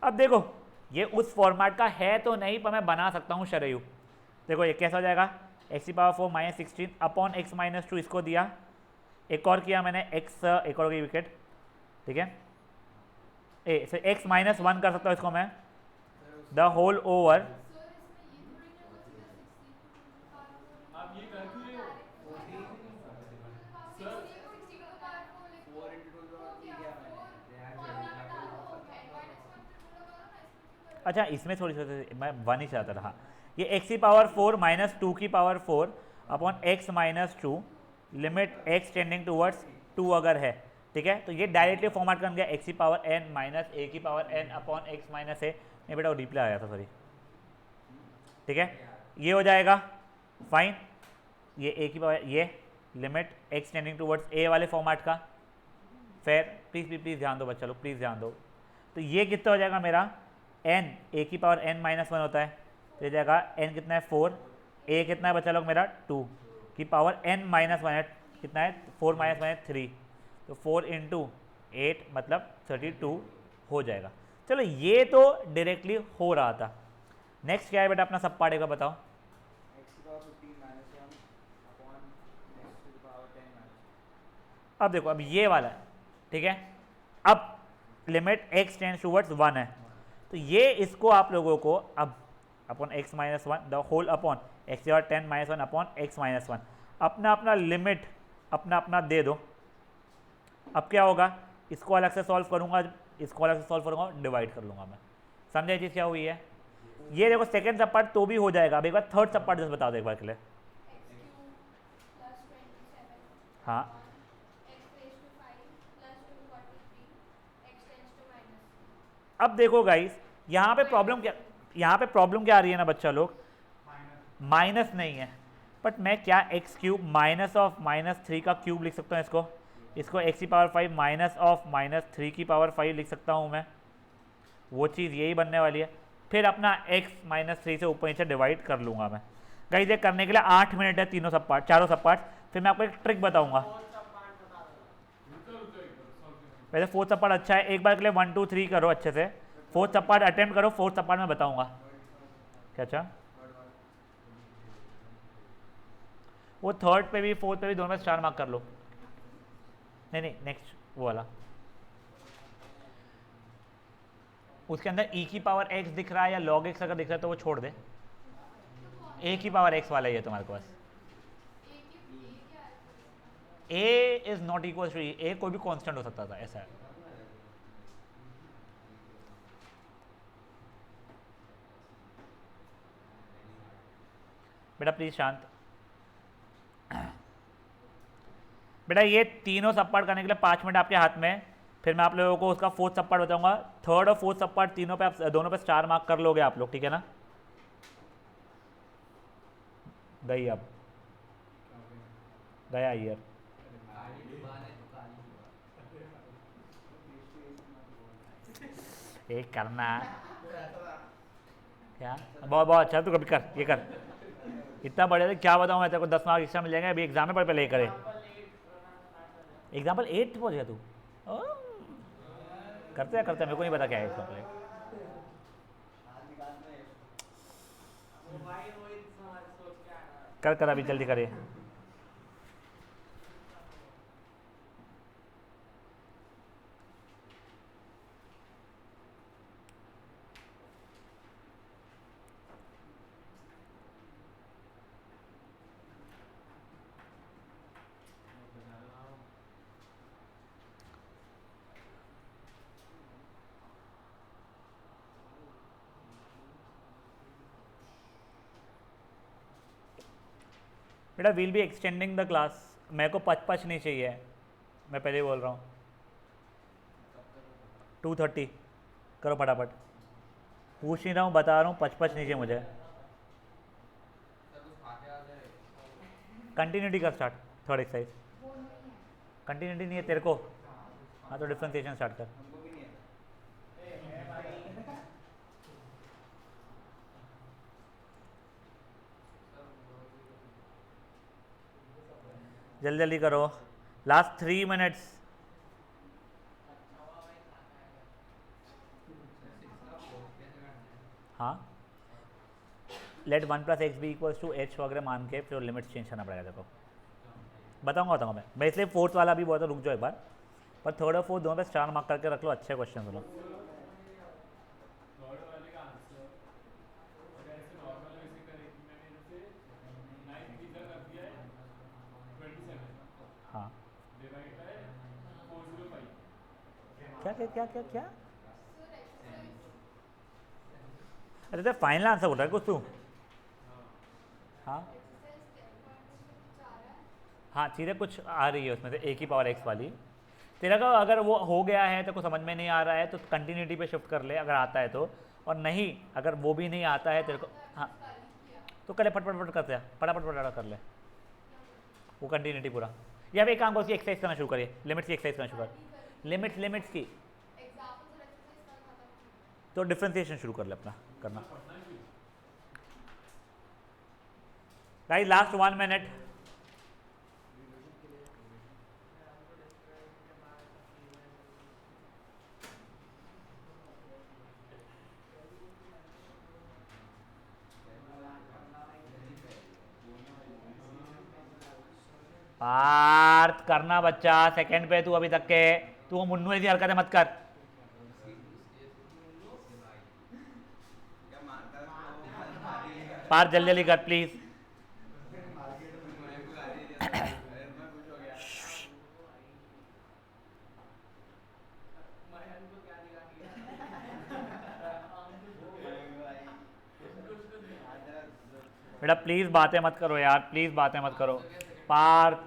S1: अब देखो ये उस फॉर्मेट का है तो नहीं, पर मैं बना सकता हूँ शरयू। देखो ये कैसा हो जाएगा, एक्स की पावर 4 -16 अपॉन एक्स -2 इसको दिया एक और किया मैंने x, एक और गई विकेट, ठीक है। x माइनस 1 कर सकता हूँ इसको मैं, द होल ओवर,
S2: आप ये कर क्यों रहे हो? सर
S1: अच्छा इसमें थोड़ी सी मैं 1 ही चाहता था। हाँ, ये x की पावर 4 माइनस 2 की power 4 upon x minus 2 limit x tending towards 2 अगर है, ठीक है। तो ये डायरेक्टली फॉर्मेट कर गया x की पावर n माइनस a की power n upon x minus a। नहीं बेटा वो रिप्लाई आया था, सॉरी, ठीक है। ये हो जाएगा फाइन, ये a की पावर, ये limit x tending towards a वाले फॉर्मेट का। फिर प्लीज़ ध्यान दो बच्चा लोग, प्लीज़ ध्यान दो। तो ये कितना हो जाएगा मेरा n, a की पावर n माइनस 1 होता है, तो ये जाएगा n कितना है 4, a कितना है बच्चा लोग मेरा 2 की पावर n माइनस 1 है, कितना है 4 माइनस 1 है 3, तो 4 इंटू 8 मतलब 32 हो जाएगा। चलो ये तो डायरेक्टली हो रहा था। नेक्स्ट क्या है बेटा अपना सब पार्ट का बताओ। अब देखो अब ये वाला है, ठीक है। अब लिमिट x टेंड्स टूवर्ड्स 1 है, तो ये इसको आप लोगों को अब upon x minus 1 the whole upon x की power 10 minus 1 upon x minus 1 अपना अपना लिमिट अपना अपना दे दो। अब क्या होगा, इसको अलग से सॉल्व करूंगा, इसको अलग से सॉल्व करूंगा, डिवाइड कर लूंगा मैं। समझे चीज़ क्या हुई है? ये देखो सेकेंड सब पार्ट तो भी हो जाएगा। अब एक बार थर्ड सब पार्ट जैसे बता दो एक बार के लिए। हाँ अब देखो गाइस यहाँ पे प्रॉब्लम क्या आ रही है ना बच्चा लोग, माइनस नहीं है, बट मैं क्या x cube minus of minus 3 का क्यूब लिख सकता हूँ इसको एक्स की पावर 5 माइनस ऑफ माइनस 3 की पावर 5 लिख सकता हूँ मैं। वो चीज़ यही बनने वाली है। फिर अपना x माइनस 3 से ऊपर नीचे डिवाइड कर लूँगा मैं। गाइस ये करने के लिए 8 मिनट है, चारों सब पार्ट। फिर मैं आपको एक ट्रिक बताऊँगा। वैसे फोर्थ सब पार्ट अच्छा है, एक बार के लिए 1 2 3 करो अच्छे से, फोर्थ सब पार्ट अटेम्प्ट करो, फोर्थ सब पार्ट मैं बताऊँगा क्या। अच्छा वो थर्ड पे भी फोर्थ पे भी दोनों में स्टार मार्क कर लो। नहीं नेक्स्ट वो वाला, उसके अंदर e की पावर x दिख रहा है या log x अगर दिख रहा है तो वो छोड़ दे। a की पावर x वाला ही है तुम्हारे पास। a is not equal to a, कोई भी कांस्टेंट हो सकता था, ऐसा है। बेटा प्लीज शांत। बेटा ये तीनों सब पार्ट करने के लिए 5 मिनट आपके हाथ में। फिर मैं आप लोगों को उसका फोर्थ सब पार्ट बताऊंगा। थर्ड और फोर्थ सब पार्ट तीनों पे आप दोनों पे स्टार मार्क कर लोगे आप लोग, ठीक है ना। गई अब गया ईयर। एक करना क्या बहुत बहुत अच्छा, तू कभी कर ये कर। इतना बढ़िया क्या बताऊँ मैं तेरे को, 10 मार्क एक्स्ट्रा मिल जाएंगे अभी एग्जाम में। पहले करे एग्जाम्पल 8 पहुँच गया तू। करते मेरे को नहीं पता क्या है एग्जाम्पल। कर अभी जल्दी करे। बेटा will be extending the class. मेरे को 5 नहीं चाहिए, मैं पहले ही बोल रहा हूँ। 2:30 करो फटाफट। पूछ नहीं रहा हूँ, बता रहा हूँ 5 नहीं चाहिए मुझे। कंटिन्यूटी का स्टार्ट, थर्ड एक्सरसाइज। कंटिन्यूटी नहीं है तेरे को, हाँ तो डिफ्रेंशिएशन स्टार्ट कर। जल्दी करो, लास्ट 3 मिनट्स। हाँ let 1 + x be equals to h वगैरह मान के फिर लिमिट्स चेंज करना पड़ेगा देखो। बताऊंगा मैं इसलिए फोर्थ वाला भी बोला था, रुक जाओ एक बार। पर थर्ड और फोर्थ दोनों पे स्टार मार्क करके रख लो, अच्छे क्वेश्चन दोनों।
S2: थर्ड वाले का आंसर अगर ऐसे नॉर्मल वे से करें कि मैंने जैसे 9 3 कर दिया है 27
S1: हाँ
S2: डिवाइड बाय 405।
S1: क्या क्या क्या क्या क्या अरे तो फाइनल आंसर बोल रहा है कुछ तू? हाँ हाँ चीज़ें कुछ आ रही है उसमें से ए की पावर एक्स वाली। तेरा का अगर वो हो गया है तो कुछ समझ में नहीं आ रहा है तो कंटिन्यूटी पे शिफ्ट कर ले अगर आता है तो, और नहीं अगर वो भी नहीं आता है तेरे को, हाँ तो कर ले, फटफट करते हैं, फटाफट कर ले वो कंटिन्यूटी पूरा। या फिर एक काम को उसकी एक्सरसाइज करना शुरू करिए, लिमिट्स की एक्सरसाइज करना शुरू कर, लिमिट्स की, तो डिफ्रेंसिएशन शुरू कर ले अपना करना। Guys last 1 minute. पार्थ करना बच्चा, सेकंड पे तू अभी तक के, तू मुन्नू ऐसी हरकतें मत कर। पार्थ जल्दी जल्दी कर प्लीज। बेटा प्लीज बातें मत करो यार, प्लीज बातें मत करो। पार्थ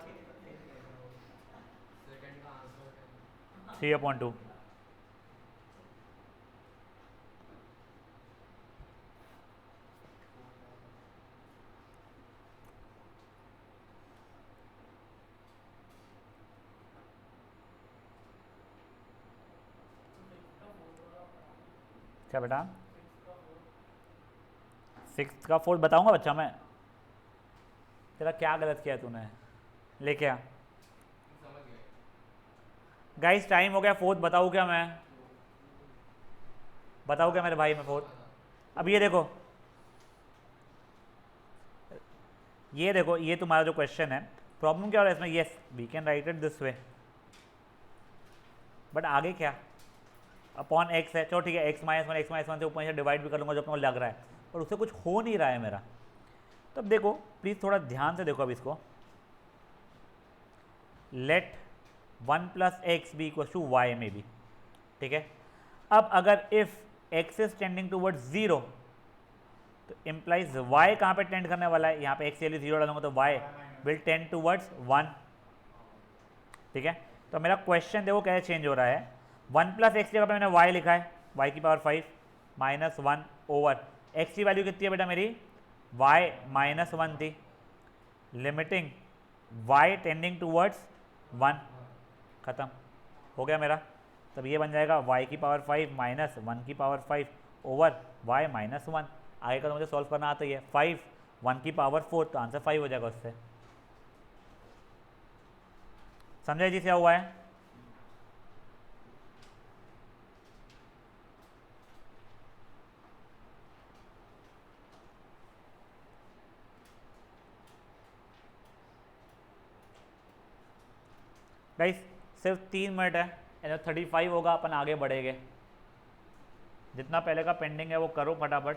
S1: 3/2 क्या बेटा? 6 का 4 बताऊंगा बच्चा मैं। तेरा क्या गलत किया तूने, लेके आ। गाइस टाइम हो गया, 4 बताऊँ क्या मैं? बताऊँ क्या मेरे भाई मैं 4? अब ये देखो ये तुम्हारा जो क्वेश्चन है, प्रॉब्लम क्या हो रहा है इसमें? Yes we can write it this way, but आगे क्या? अपॉन एक्स है, चलो ठीक है, एक्स माइनस वन से ऊपर से डिवाइड भी कर लूँगा जो अपने को लग रहा है, पर उससे कुछ हो नहीं रहा है मेरा। तब देखो प्लीज़ थोड़ा ध्यान से देखो अब इसको। Let 1 + x be equal to y में भी, ठीक है। अब अगर if x is tending towards 0 तो इम्प्लाइज y कहाँ पे टेंड करने वाला है? यहाँ पे x के लिए 0 डालूंगा तो y विल टेंड टूवर्ड्स 1, ठीक है। तो मेरा क्वेश्चन देखो कैसे चेंज हो रहा है। 1 + x की जगह पे मैंने y लिखा है, y की पावर 5 -1 ओवर x की वैल्यू कितनी है बेटा मेरी? y -1 थी, लिमिटिंग y टेंडिंग टूवर्ड्स 1, खत्म हो गया मेरा। तब ये बन जाएगा y की पावर 5 -1 की पावर 5 ओवर y -1। आगे का तो मुझे सॉल्व करना आता ही है। 5 1 की पावर 4 तो आंसर 5 हो जाएगा उससे। समझे जी क्या हुआ है? गाइस सिर्फ 3 मिनट है, 35 होगा, अपन आगे बढ़ेंगे। जितना पहले का पेंडिंग है वो करो फटाफट।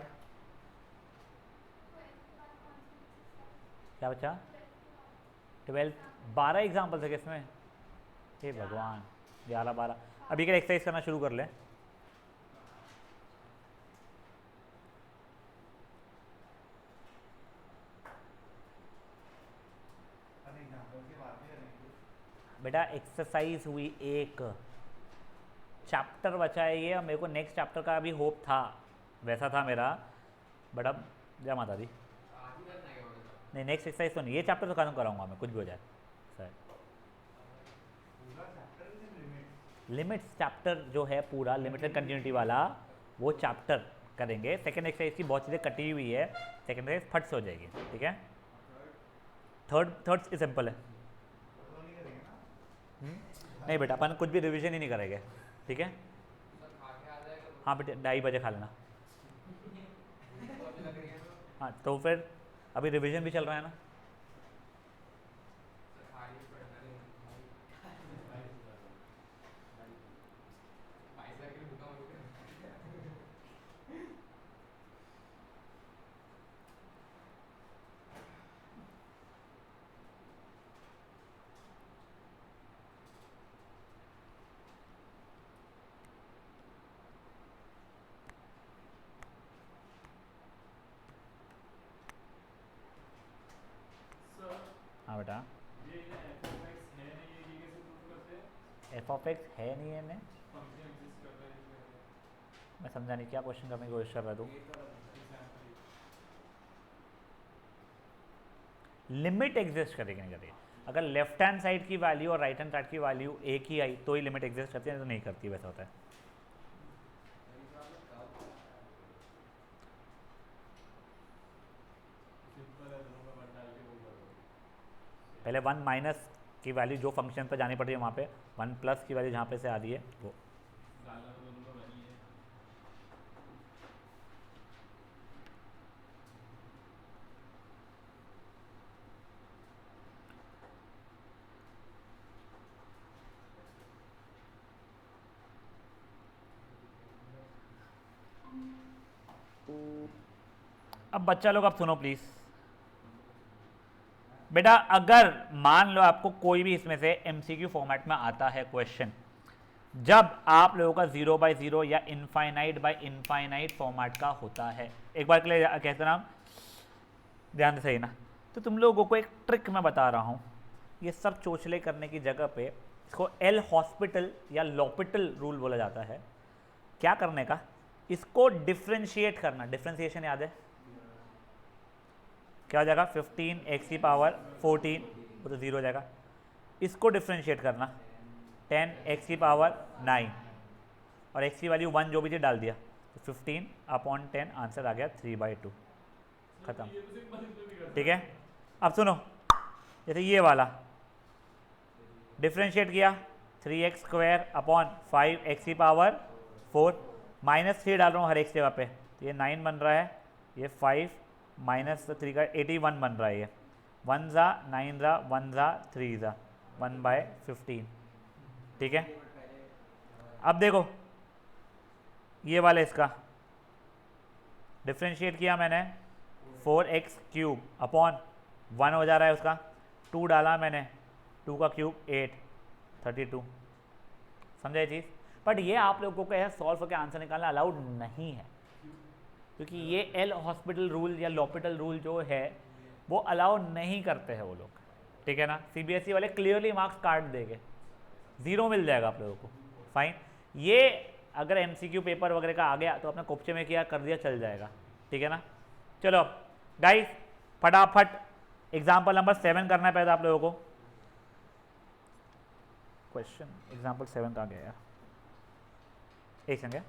S1: क्या बचा? 12 12 एग्जाम्पल थे किसमें? हे भगवान, 11 12। अभी के एक्सरसाइज करना शुरू कर ले। बेटा एक्सरसाइज हुई एक, चैप्टर बचा है ये, और मेरे को नेक्स्ट चैप्टर का अभी होप था, वैसा था मेरा, बट अब जय माता दी। नहीं नेक्स्ट एक्सरसाइज तो नहीं, ये चैप्टर तो खत्म कराऊंगा मैं, कुछ भी हो जाए सर। लिमिट्स चैप्टर जो है पूरा लिमिटेड कंटिन्यूटी वाला, वो चैप्टर करेंगे। सेकेंड एक्सरसाइज की बहुत चीज़ें कटी हुई है, सेकेंड एक्सरसाइज फट से हो जाएगी, ठीक है। थर्ड सिंपल है। नहीं बेटा अपन कुछ भी रिवीजन ही नहीं करेंगे, ठीक है। हाँ बेटा 2:30 बजे खा लेना। हाँ तो फिर अभी रिवीजन भी चल रहा है ना। एफ ऑफ एक्स है नहीं है में,
S2: फंक्शन एग्जिस्ट कर रहा है
S1: मैं समझा नहीं क्या क्वेश्चन करने की कोशिश कर रहा तू। लिमिट एग्जिस्ट करेगी नहीं करेगी, अगर लेफ्ट हैंड साइड की वैल्यू और राइट हैंड साइड की वैल्यू एक ही आई तो ही लिमिट एग्जिस्ट करती है, तो नहीं करती, वैसा होता है।
S2: सिंपल है, दोनों में 1 डाल के वो कर दो।
S1: पहले 1 माइनस की वैल्यू जो फंक्शन पर जानी पड़ रही है वहाँ पे 1 प्लस की वैल्यू जहाँ पे से आ रही है वो।
S2: डालना तो दोनों में वही है।
S1: अब बच्चा लोग अब सुनो प्लीज बेटा, अगर मान लो आपको कोई भी इसमें से एमसीक्यू फॉर्मेट में आता है क्वेश्चन, जब आप लोगों का 0/0 या इनफाइनाइट बाय इनफाइनाइट फॉर्मेट का होता है, एक बार के लिए कहते ना, ध्यान से सही ना, तो तुम लोगों को एक ट्रिक मैं बता रहा हूँ, ये सब चोचले करने की जगह पे इसको एल हॉस्पिटल या लॉपिटल रूल बोला जाता है। क्या करने का, इसको डिफ्रेंशिएट करना, डिफ्रेंशिएशन याद है क्या हो जाएगा, 15x⁴, वो तो 0 हो जाएगा। इसको डिफ्रेंशिएट करना 10x⁹ और x की वैल्यू 1 जो भी थी डाल दिया, तो 15/10 आंसर आ गया 3/2, खत्म। ठीक है, अब सुनो, जैसे ये वाला डिफ्रेंशिएट किया 3x² 5x⁴ -3 डाल रहा हूँ हर एक जगह पे, तो ये 9 बन रहा है, ये 5 -3 का 81 बन रहा है, ये 1 ज़ा 9 ज़ा 1 ज़ा 3 ज़ा 1/15। ठीक है, अब देखो ये वाला इसका डिफ्रेंशिएट किया मैंने 4x³ 1 हो जा रहा है उसका, 2 डाला मैंने, 2 का क्यूब 8 32, समझा ये चीज़। बट ये आप लोगों को ऐसा सॉल्व करके आंसर निकालना अलाउड नहीं है, क्योंकि ये एल हॉस्पिटल रूल या लॉपिटल रूल जो है वो अलाउ नहीं करते हैं वो लोग। ठीक है ना, सीबीएसई वाले क्लियरली मार्क्स काट देंगे, 0 मिल जाएगा आप लोगों को, फाइन। ये अगर एमसीक्यू पेपर वगैरह का आ गया तो अपने कोपचे में किया कर दिया चल जाएगा। ठीक है ना, चलो गाइस फटाफट एग्जाम्पल नंबर 7 करना है पहले आप लोगों को। क्वेश्चन एग्जाम्पल 7 कहाँ गया यार, एक सेकंड,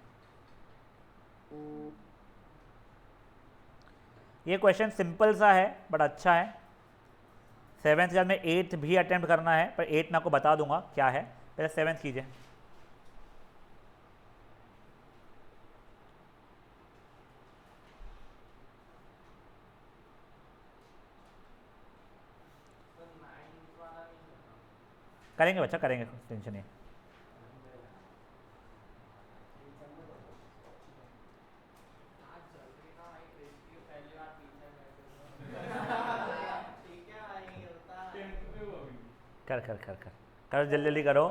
S1: ये क्वेश्चन सिंपल सा है बट अच्छा है। 7th के बाद में 8th भी अटेम्प्ट करना है, पर 8 मैं आपको बता दूंगा क्या है, पहले 7th कीजिए। करेंगे बच्चा, करेंगे, टेंशन नहीं। कर कर कर कर करो, जल्दी जल्दी करो।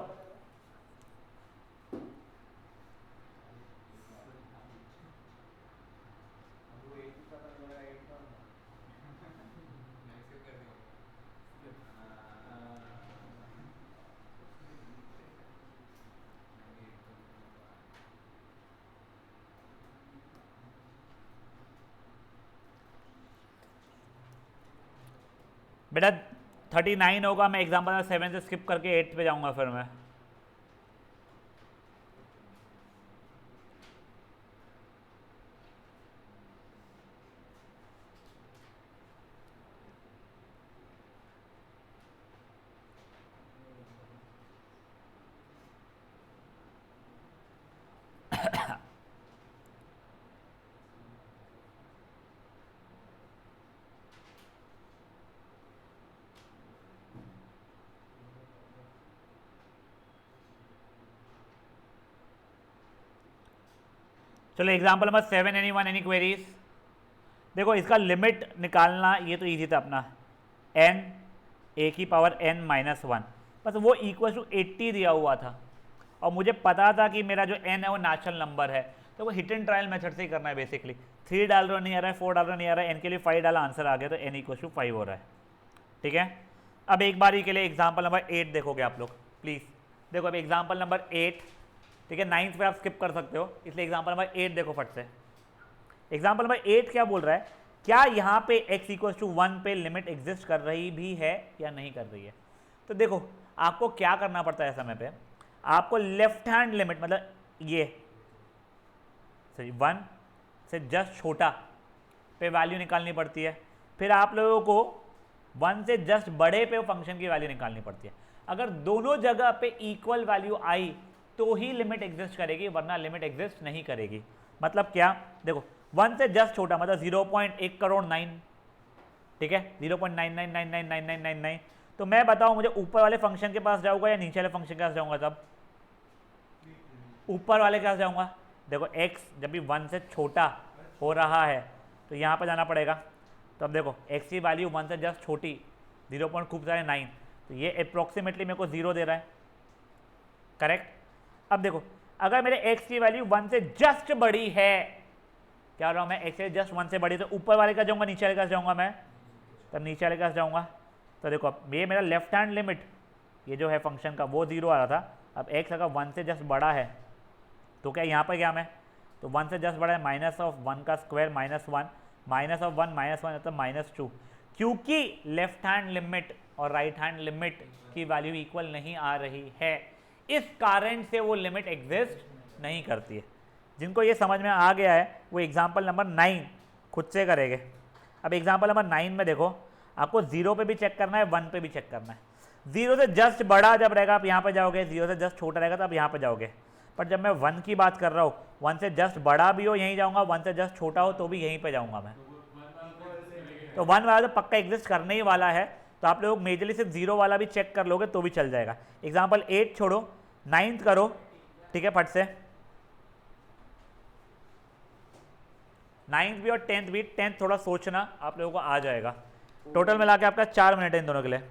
S1: बेटा 39 होगा, मैं एग्जाम्पल 7 से स्किप करके 8 पे जाऊंगा फिर मैं। चलो example number 7, anyone any queries. देखो इसका लिमिट निकालना ये तो इजी था अपना, n a⁴n-1, बस वो इक्वल टू 80 दिया हुआ था और मुझे पता था कि मेरा जो n है वो नेचुरल नंबर है, तो वो हिट एंड ट्रायल मेथड से ही करना है बेसिकली। 3 डाल रहा नहीं आ रहा है, 4 डाल रहा नहीं आ रहा है, n के लिए 5 डाला आंसर आ गया, तो n = 5 हो रहा है। ठीक है, अब एक बारी के लिए एग्जाम्पल नंबर 8 देखोगे आप लोग प्लीज़। देखो अभी एग्जाम्पल नंबर 8, ठीक है, 9th पे आप स्किप कर सकते हो, इसलिए एग्जाम्पल नंबर 8 देखो फट से। एग्जाम्पल नंबर 8 क्या बोल रहा है, क्या यहाँ पे x = 1 पे लिमिट एग्जिस्ट कर रही भी है या नहीं कर रही है। तो देखो आपको क्या करना पड़ता है समय पे, आपको लेफ्ट हैंड लिमिट मतलब ये सॉरी 1 से जस्ट छोटा पे वैल्यू निकालनी पड़ती है, फिर आप लोगों को 1 से जस्ट बड़े पे फंक्शन की वैल्यू निकालनी पड़ती है। अगर दोनों जगह पे इक्वल वैल्यू आई तो ही लिमिट एग्जिस्ट करेगी, वरना लिमिट एग्जिस्ट नहीं करेगी। मतलब क्या, देखो 1 से जस्ट छोटा मतलब 0.1 करोड़ 9, ठीक है, 0.99999999। तो मैं बताऊं मुझे ऊपर वाले फंक्शन के पास जाऊंगा या नीचे वाले फंक्शन के पास जाऊंगा, तब ऊपर वाले के पास जाऊंगा। देखो x जब भी 1 से छोटा हो रहा है तो यहाँ पर जाना पड़ेगा। तो अब देखो x की वैल्यू 1 से जस्ट छोटी 0.9, तो ये अप्रोक्सीमेटली मेरे को 0 दे रहा है, करेक्ट। अब देखो अगर मेरे x की वैल्यू 1 से जस्ट बड़ी है, क्या हो रहा हूँ मैं, x से जस्ट 1 से बड़ी, तो ऊपर वाले का जाऊँगा नीचे वाले का जाऊँगा मैं, तब नीचे वाले का जाऊँगा। तो देखो अब ये मेरा लेफ्ट हैंड लिमिट ये जो है फंक्शन का वो 0 आ रहा था। अब x अगर 1 से जस्ट बड़ा है तो क्या यहाँ पर क्या मैं, तो 1 से जस्ट बड़ा है -1 का स्क्वायर -1 -1 मतलब -2, क्योंकि लेफ्ट हैंड लिमिट और राइट हैंड लिमिट की वैल्यू इक्वल नहीं आ रही है, इस कारण से वो लिमिट एग्जिस्ट नहीं करती है। जिनको ये समझ में आ गया है वो एग्जाम्पल नंबर 9 खुद से करेंगे। अब एग्जाम्पल नंबर 9 में देखो आपको 0 पे भी चेक करना है, 1 पे भी चेक करना है। 0 से जस्ट बड़ा जब रहेगा आप यहाँ पे जाओगे, 0 से जस्ट छोटा रहेगा तो आप यहाँ पे जाओगे। पर जब मैं 1 की बात कर रहा हूँ, 1 से जस्ट बड़ा भी हो यहीं जाऊँगा, 1 से जस्ट छोटा हो तो भी यहीं पे जाऊँगा मैं। तो 1 वाला तो पक्का एग्जिस्ट करने ही वाला है, तो आप लोग मेजरली सिर्फ 0 वाला भी चेक कर लोगे तो भी चल जाएगा। एग्जाम्पल 8 छोड़ो, 9th करो, ठीक है, फट से। 9th भी और 10th भी, 10th थोड़ा सोचना, आप लोगों को आ जाएगा। टोटल मिला के आपका 4 मिनट है इन दोनों के लिए।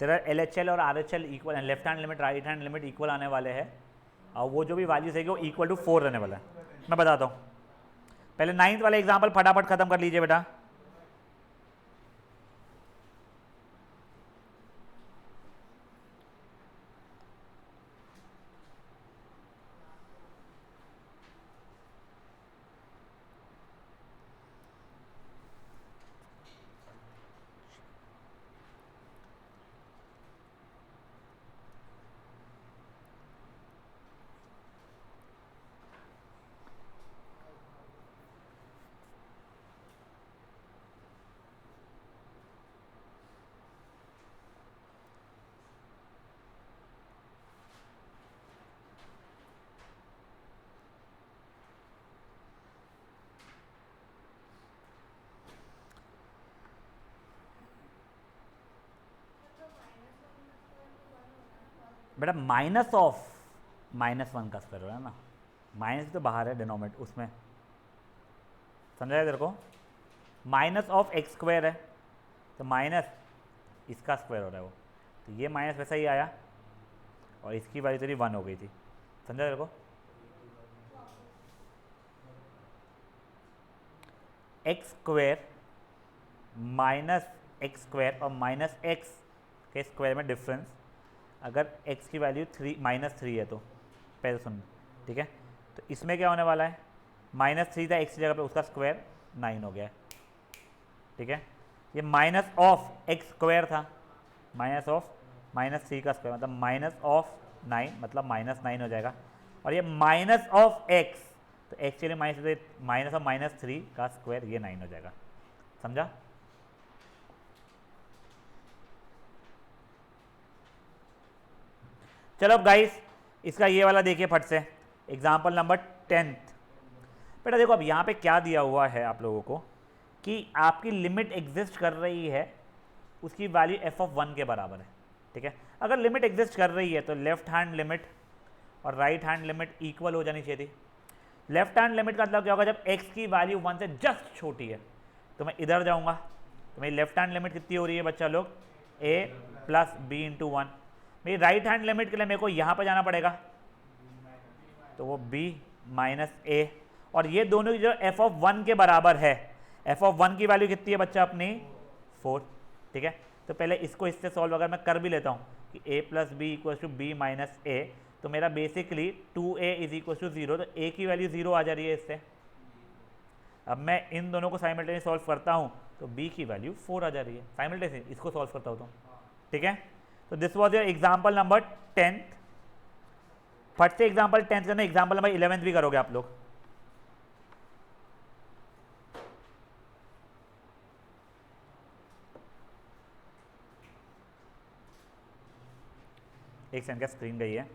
S1: तेरा LHL और RHL इक्वल है, left hand limit right hand limit equal आने वाले हैं, और वो जो भी वैल्यूज है वो इक्वल टू 4 रहने वाला है। मैं बताता हूँ, पहले 9th वाले एग्जाम्पल फटाफट खत्म कर लीजिए बेटा। बेटा -1 का स्क्वायर हो रहा है ना, माइनस तो बाहर है डिनोमिनेटर उसमें, समझाया तेरे को। -(x²) है तो माइनस इसका स्क्वायर हो रहा है वो, तो ये माइनस वैसा ही आया और इसकी वैल्यू तेरी 1 हो गई थी, समझा तेरे को। x² -(x² और -x के स्क्वायर में डिफरेंस, अगर x की वैल्यू -3 है तो पहले सुन, ठीक है। तो इसमें क्या होने वाला है, -3 था x की जगह पे, उसका स्क्वायर 9 हो गया है, ठीक है। ये -(x² था, -(-3) का स्क्वायर मतलब -(9) मतलब -9 हो जाएगा। और ये -(x), तो x के लिए -(-3) का स्क्वायर ये 9 हो जाएगा, समझा। चलो अब गाइस इसका ये वाला देखिए फट से, एग्जाम्पल नंबर 10th। बेटा देखो अब यहाँ पे क्या दिया हुआ है आप लोगों को कि आपकी लिमिट एग्जिस्ट कर रही है, उसकी वैल्यू f(1) के बराबर है, ठीक है। अगर लिमिट एग्जिस्ट कर रही है तो लेफ्ट हैंड लिमिट और राइट हैंड लिमिट इक्वल हो जानी चाहिए थी। लेफ्ट हैंड लिमिट का मतलब क्या होगा, जब x की वैल्यू 1 से जस्ट छोटी है तो मैं इधर जाऊंगा, तो मेरी लेफ्ट हैंड लिमिट कितनी हो रही है बच्चा लोग, a प्लस बी इंटू 1। मेरी राइट हैंड लिमिट के लिए मेरे को यहाँ पर जाना पड़ेगा, तो वो b माइनस a, और ये दोनों की जो f(1) के बराबर है, f(1) की वैल्यू कितनी है बच्चा अपनी 4, ठीक है। तो पहले इसको इससे सॉल्व अगर मैं कर भी लेता हूँ कि a plus B equal to B minus A, तो मेरा basically 2a is equal to 0, तो a की वैल्यू 0 आ जा रही है इससे। अब मैं इन दोनों को साइमल्टेनियस सॉल्व करता हूँ तो b की वैल्यू 4 आ जा रही है साइमल्टेनियस, इसको सॉल्व करता हूँ तो, ठीक है। तो this was your example number 10th। फट से एग्जाम्पल 10th करना, एग्जाम्पल नंबर 11th भी करोगे आप लोग। एक सेकंड का स्क्रीन गई है।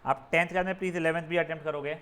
S1: आप 10th का में प्लीज 11th भी अटेम्प्ट करोगे।